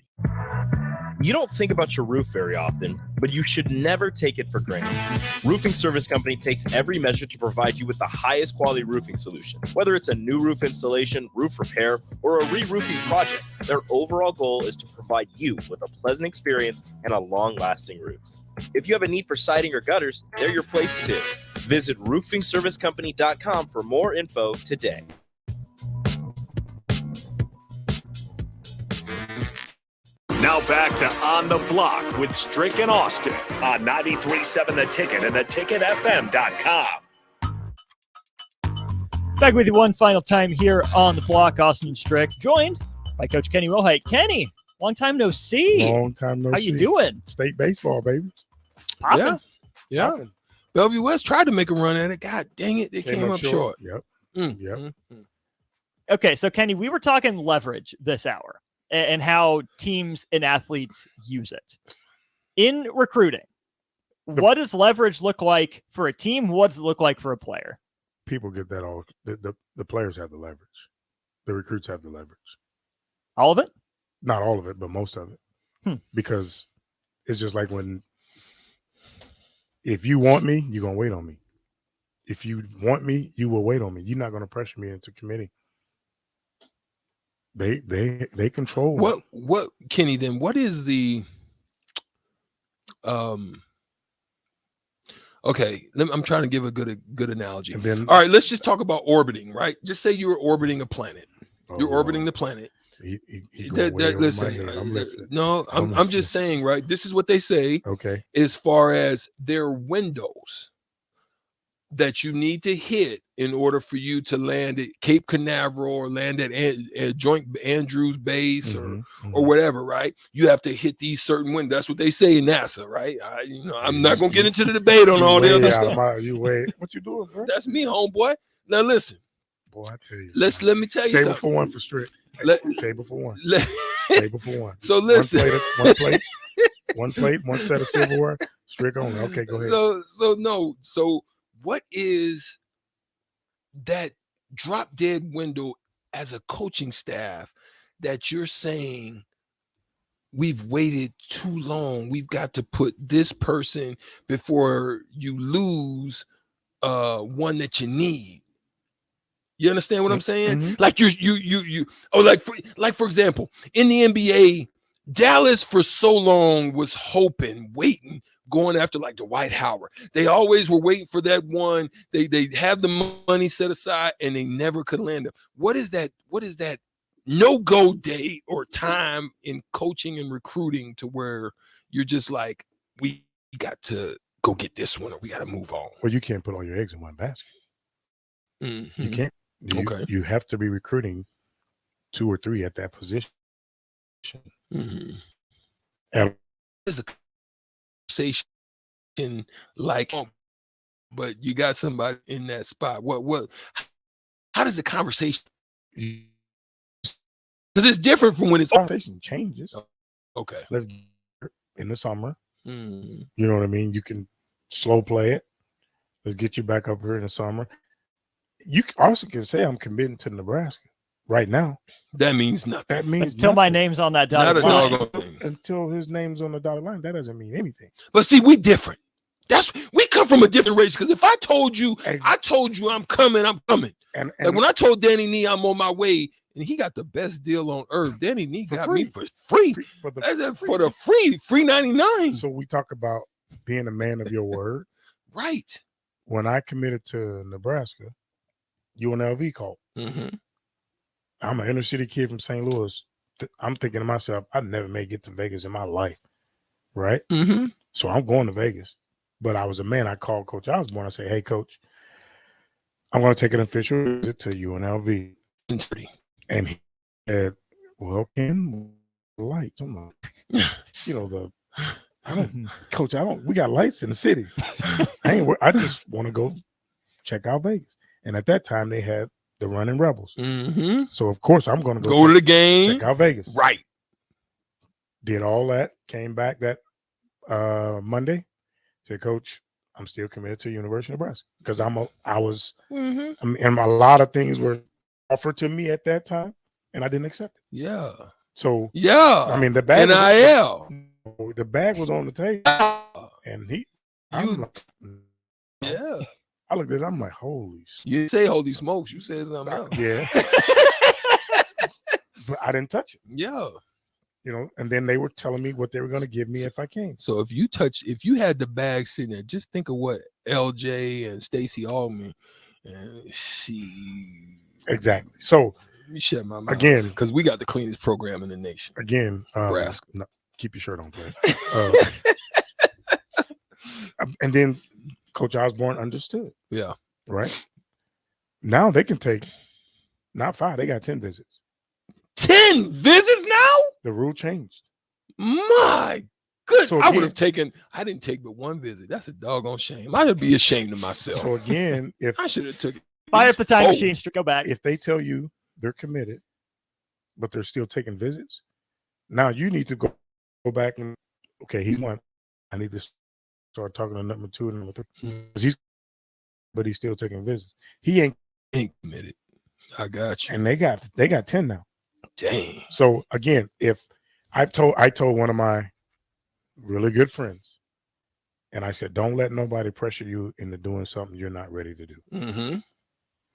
You don't think about your roof very often, but you should never take it for granted. Roofing Service Company takes every measure to provide you with the highest quality roofing solution. Whether it's a new roof installation, roof repair, or a re-roofing project, their overall goal is to provide you with a pleasant experience and a long-lasting roof. If you have a need for siding or gutters, they're your place too. Visit roofingservicecompany.com for more info today. Now back to On the Block with Strick and Austin on 93.7 The Ticket and theticketfm.com. Back with you one final time here on the block, Austin and Strick, joined by Coach Kenny Wilhite. Kenny, long time no see. Long time no see. How you doing? State baseball, baby. Poppin'. Yeah. Poppin'. Bellevue West tried to make a run at it. God dang it, they came up short. Yep. Yep. Okay, so Kenny, we were talking leverage this hour and how teams and athletes use it. In recruiting, what does leverage look like for a team? What does it look like for a player? People get that all. The players have the leverage. The recruits have the leverage. All of it? Not all of it, but most of it. Because it's just like if you want me, you're going to wait on me. If you want me, you will wait on me. You're not going to pressure me into committing. They control what Kenny, then what is the okay, I'm trying to give a good analogy. Then, all right, let's just talk about orbiting, right? Just say you were orbiting a planet. You're orbiting the planet. Listen, I'm just saying, right? This is what they say. Okay. As far as their windows that you need to hit in order for you to land at Cape Canaveral or land at Joint Andrews Base or whatever, right? You have to hit these certain windows. That's what they say in NASA, right? I'm not gonna get into the debate on all the other stuff. What you doing, bro? That's me, homeboy. Now listen, boy, I tell you. Let me tell you Table something. for one for Strick. Table for one. Table for one. So listen, one plate, one set of silverware. Strick only. Okay, go ahead. So what is that drop dead window as a coaching staff that you're saying we've waited too long? We've got to put this person before you lose one that you need. You understand what I'm saying? Like for example, in the NBA, Dallas for so long was hoping, waiting, going after like Dwight Howard. They always were waiting for that one. They have the money set aside and they never could land him. What is that no-go date or time in coaching and recruiting to where you're just like, we got to go get this one or we got to move on? Well, you can't put all your eggs in one basket. You can't. Okay. You have to be recruiting 2 or 3 at that position. And is the conversation like, but you got somebody in that spot? How does the conversation? Because it's different from when it's conversation changes. Okay. Let's in the summer. You know what I mean? You can slow play it. Let's get you back up here in the summer. You also can say I'm committing to Nebraska right now. That means nothing. That means until my name's on that dotted line. Until his name's on the dotted line, that doesn't mean anything. But see, we different. We come from a different race. Because if I told you I'm coming. And like when I told Danny Nee I'm on my way, and he got the best deal on earth. Danny Nee got me for free. For the free 99. So we talk about being a man of your word. Right. When I committed to Nebraska, UNLV called. I'm an inner city kid from St. Louis. I'm thinking to myself, I'd never may get to Vegas in my life, right? So I'm going to Vegas. But I was a man. I called Coach Osborne. I said, hey, Coach, I'm going to take an official visit to UNLV. And he said, well, Ken, lights. I'm like, Coach, we got lights in the city. I just want to go check out Vegas. And at that time, they had the Running Rebels. So, of course, I'm going to go to the game. Check out Vegas. Right. Did all that. Came back that Monday. Said, Coach, I'm still committed to University of Nebraska because I was, Mm-hmm. and a lot of things were offered to me at that time, and I didn't accept it. Yeah. So Yeah. I mean the bag. NIL. The bag was on the table, and I'm like, Yeah. I looked at it. I'm like, holy. You didn't say holy smokes. You said something else. Yeah. But I didn't touch it. Yeah. You know, and then they were telling me what they were going to give me if I came. So if you had the bag sitting there, just think of what LJ and Stacey Allman and Exactly. So let me shut my mouth again, because we got the cleanest program in the nation. Again, Nebraska. No, keep your shirt on, please. And then Coach Osborne understood. Yeah. Right. Now they can take not 5, they got 10 visits. 10 visits now? The rule changed. My good. So I would again- have taken, I didn't take but 1 visit. That's a doggone shame. I should be ashamed of myself. So again, if I should have took it. Fire up the time Oh. machine. Go back. If they tell you they're committed, but they're still taking visits, now you need to go back and okay, he's 1. I need to start talking to number 2 and number 3 because but he's still taking visits. He ain't committed. I got you. And they got 10 now. Dang. So again, if I told one of my really good friends, and I said, don't let nobody pressure you into doing something you're not ready to do. Mm-hmm.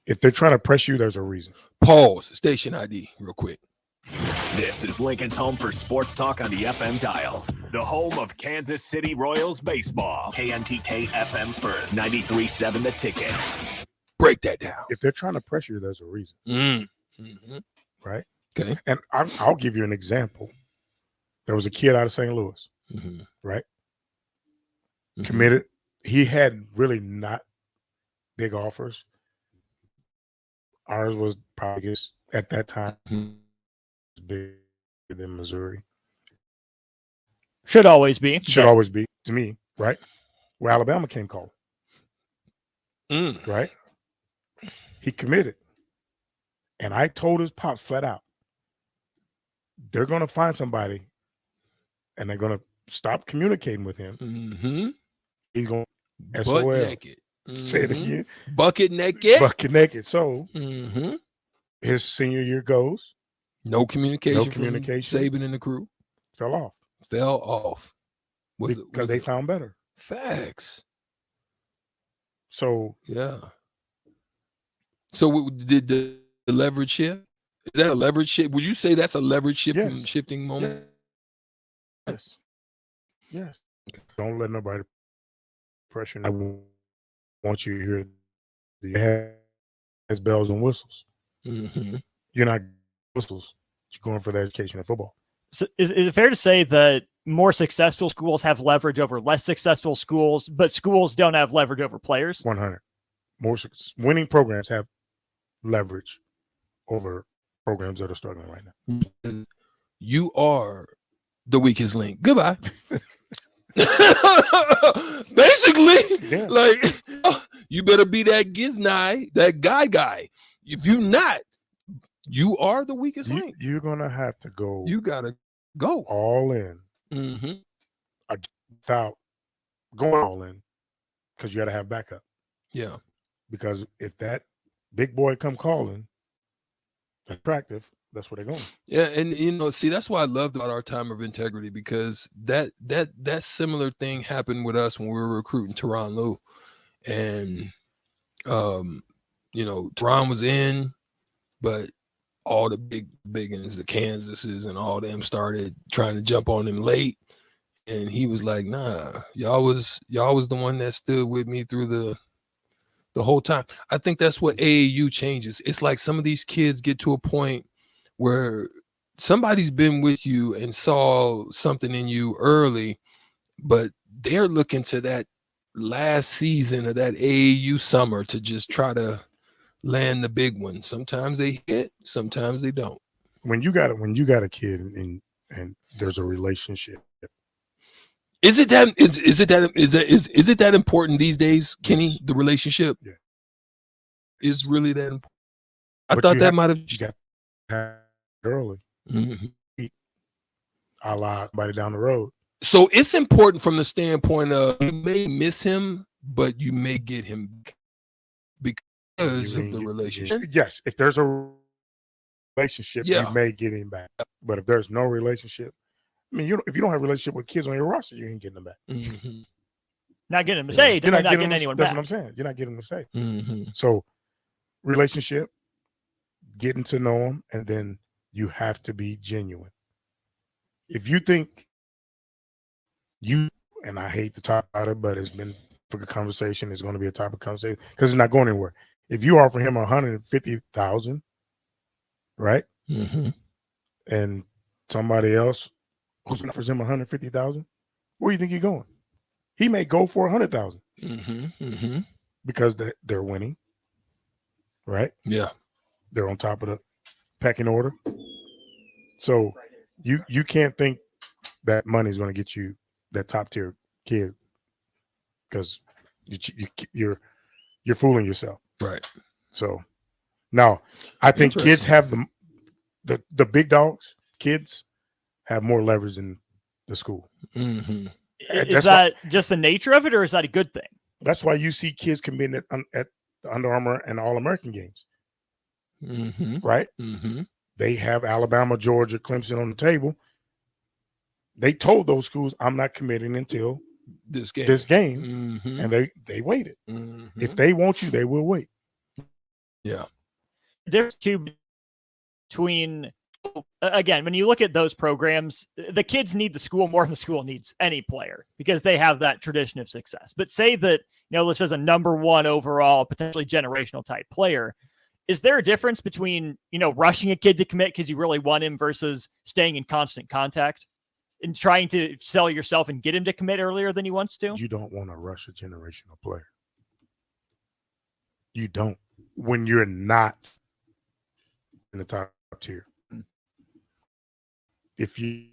If they're trying to press you, there's a reason. Pause. Station ID real quick. This is Lincoln's home for sports talk on the FM dial. The home of Kansas City Royals baseball. KNTK FM Firth, 93.7 The Ticket. Break that down. If they're trying to pressure you, there's a reason. Mm-hmm. Right? Okay. And I'll give you an example. There was a kid out of St. Louis, right? Committed. He had really not big offers. Ours was probably at that time bigger than Missouri. Should always be. Should always be to me, right? Where Alabama came calling, right? He committed, and I told his pops flat out, they're going to find somebody, and they're going to stop communicating with him. Mm-hmm. He's going Butt SOL. naked. Say it Mhm. again. Bucket naked. Bucket naked. So Mm-hmm. his senior year goes. No communication. No from communication. Saban and the crew Fell off. fell off. Because they found better. Facts. So yeah. So did the leverage shift? Is that a leverage shift? Would you say that's a leverage shifting moment? Yes. Yes. Don't let nobody pressure. I want you to hear the has bells and whistles. Mm-hmm. You're not whistles. You're going for the education of football. So is it fair to say that more successful schools have leverage over less successful schools, but schools don't have leverage over players? 100. More winning programs have leverage over programs that are struggling right now. You are the weakest link. Goodbye. Basically, like you better be that Giznai, that guy. If you're not, you are the weakest link. You're gonna have to go. You gotta go all in without going all in, because you got to have backup. Yeah. Because if that big boy come calling, attractive, that's where they're going. Yeah, and see, that's why I loved about our time of integrity, because that similar thing happened with us when we were recruiting Teron Lou, and Teron was in, but all the big ones, the Kansases and all them started trying to jump on him late, and he was like, "Nah, y'all was the one that stood with me through the whole time." I think that's what AAU changes. It's like some of these kids get to a point where somebody's been with you and saw something in you early, but they're looking to that last season of that AAU summer to just try to land the big one. Sometimes they hit, sometimes they don't. When you got a kid and there's a relationship, is it that important these days, Kenny? The relationship is really that important. I thought that might have got early. Mm-hmm. A la somebody down the road. So it's important from the standpoint of you may miss him, but you may get him back because of the relationship. Yes, if there's a relationship, you may get him back. But if there's no relationship, I mean, if you don't have a relationship with kids on your roster, you ain't getting them back. Mm-hmm. Not getting them to say, You're not getting getting them- anyone That's back. what I'm saying. You're not getting them to say. Mm-hmm. So, relationship, getting to know them, and then you have to be genuine. If you think and I hate to talk about it, but it's been for a conversation. It's going to be a topic of conversation because it's not going anywhere. If you offer him $150,000, right, Mm-hmm. and somebody else who's offers him $150,000, where do you think you're going? He may go for $100,000 Mm-hmm. Mm-hmm. because they're winning, right? Yeah, they're on top of the pecking order. So you can't think that money is going to get you that top tier kid because you're fooling yourself, right? So now I think kids have the big dogs. Kids have more leverage in the school. Mm-hmm. Is that just the nature of it, or is that a good thing? That's why you see kids committing at the Under Armour and All-American games, Mm-hmm. right? Mm-hmm. They have Alabama, Georgia, Clemson on the table. They told those schools, "I'm not committing until this game." Mm-hmm. And they waited. Mm-hmm. If they want you, they will wait. Yeah. There's two between, again, when you look at those programs, the kids need the school more than the school needs any player because they have that tradition of success. But say that, this is a number one overall, potentially generational type player. Is there a difference between, rushing a kid to commit because you really want him versus staying in constant contact and trying to sell yourself and get him to commit earlier than he wants to? You don't want to rush a generational player. You don't. When you're not in the top tier. If you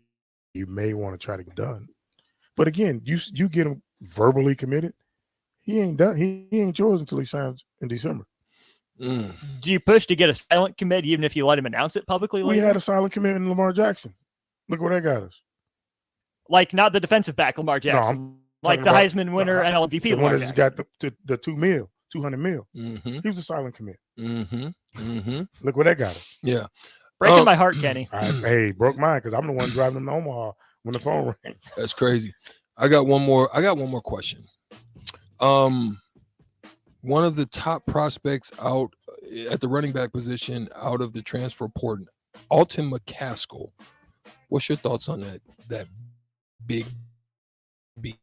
may want to try to get done. But again, you get him verbally committed, he ain't done. He ain't yours until he signs in December. Mm. Do you push to get a silent commit even if you let him announce it publicly We later? had a silent commitment in Lamar Jackson. Look where that got us. Like not the defensive back Lamar Jackson, like the Heisman winner and MVP the Lamar one that's Jackson. got the $200 million. Mm-hmm. He was a silent commit. Mm-hmm. Mm-hmm. Look where that got us. Yeah. Breaking my heart, Kenny. Hey, broke mine because I'm the one driving him to Omaha when the phone rang. That's crazy. I got one more question. One of the top prospects out at the running back position out of the transfer portal, Alton McCaskill. What's your thoughts on that big beast?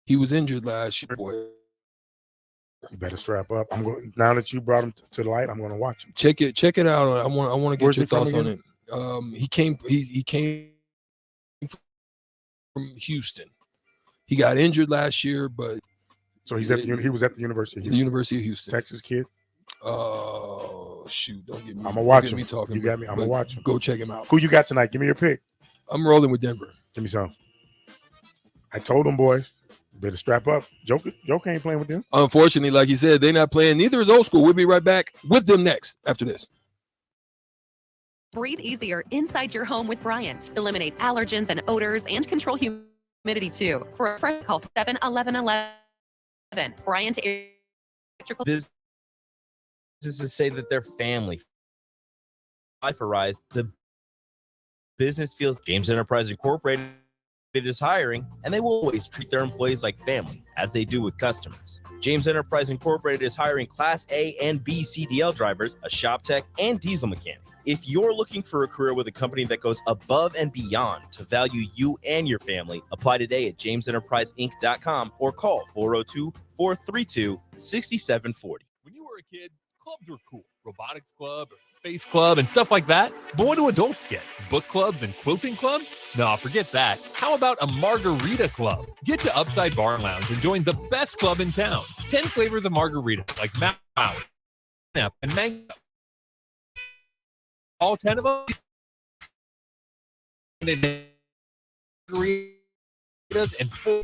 He was injured last year, boy. You better strap up. I'm going now that you brought him to the light. I'm going to watch him. Check it out. I want to get Where's your he from thoughts on again? it. He came from Houston. He got injured last year, but so he was at the University of Houston. The University of Houston. Texas kid. Oh shoot! Don't get me. I'm gonna watch don't him. get me talking. You got me. I'm gonna watch him. Go check him out. Who you got tonight? Give me your pick. I'm rolling with Denver. Give me some. I told them boys, better strap up. Joker ain't playing with them. Unfortunately, like you said, they're not playing. Neither is Old School. We'll be right back with them next after this. Breathe easier inside your home with Bryant. Eliminate allergens and odors and control humidity too. For a fresh call 7-11-11. Bryant Electrical. Businesses say that their family. Life Arise, the business feels James Enterprise Incorporated is hiring, and they will always treat their employees like family, as they do with customers. James Enterprise Incorporated is hiring Class A and B CDL drivers, a shop tech, and diesel mechanic. If you're looking for a career with a company that goes above and beyond to value you and your family, apply today at jamesenterpriseinc.com or call 402-432-6740. When you were a kid, clubs were cool. Robotics club, or space club, and stuff like that. But what do adults get? Book clubs and quilting clubs? No, forget that. How about a margarita club? Get to Upside Bar and Lounge and join the best club in town. 10 flavors of margarita, like Maui, and mango. All 10 of them. Margaritas and full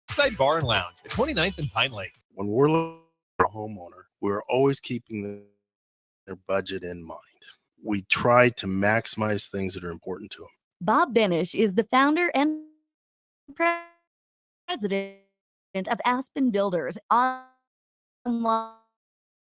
Upside Bar and Lounge at 29th and Pine Lake. When we're looking for a homeowner, we're always keeping their budget in mind. We try to maximize things that are important to them. Bob Benish is the founder and president of Aspen Builders. Online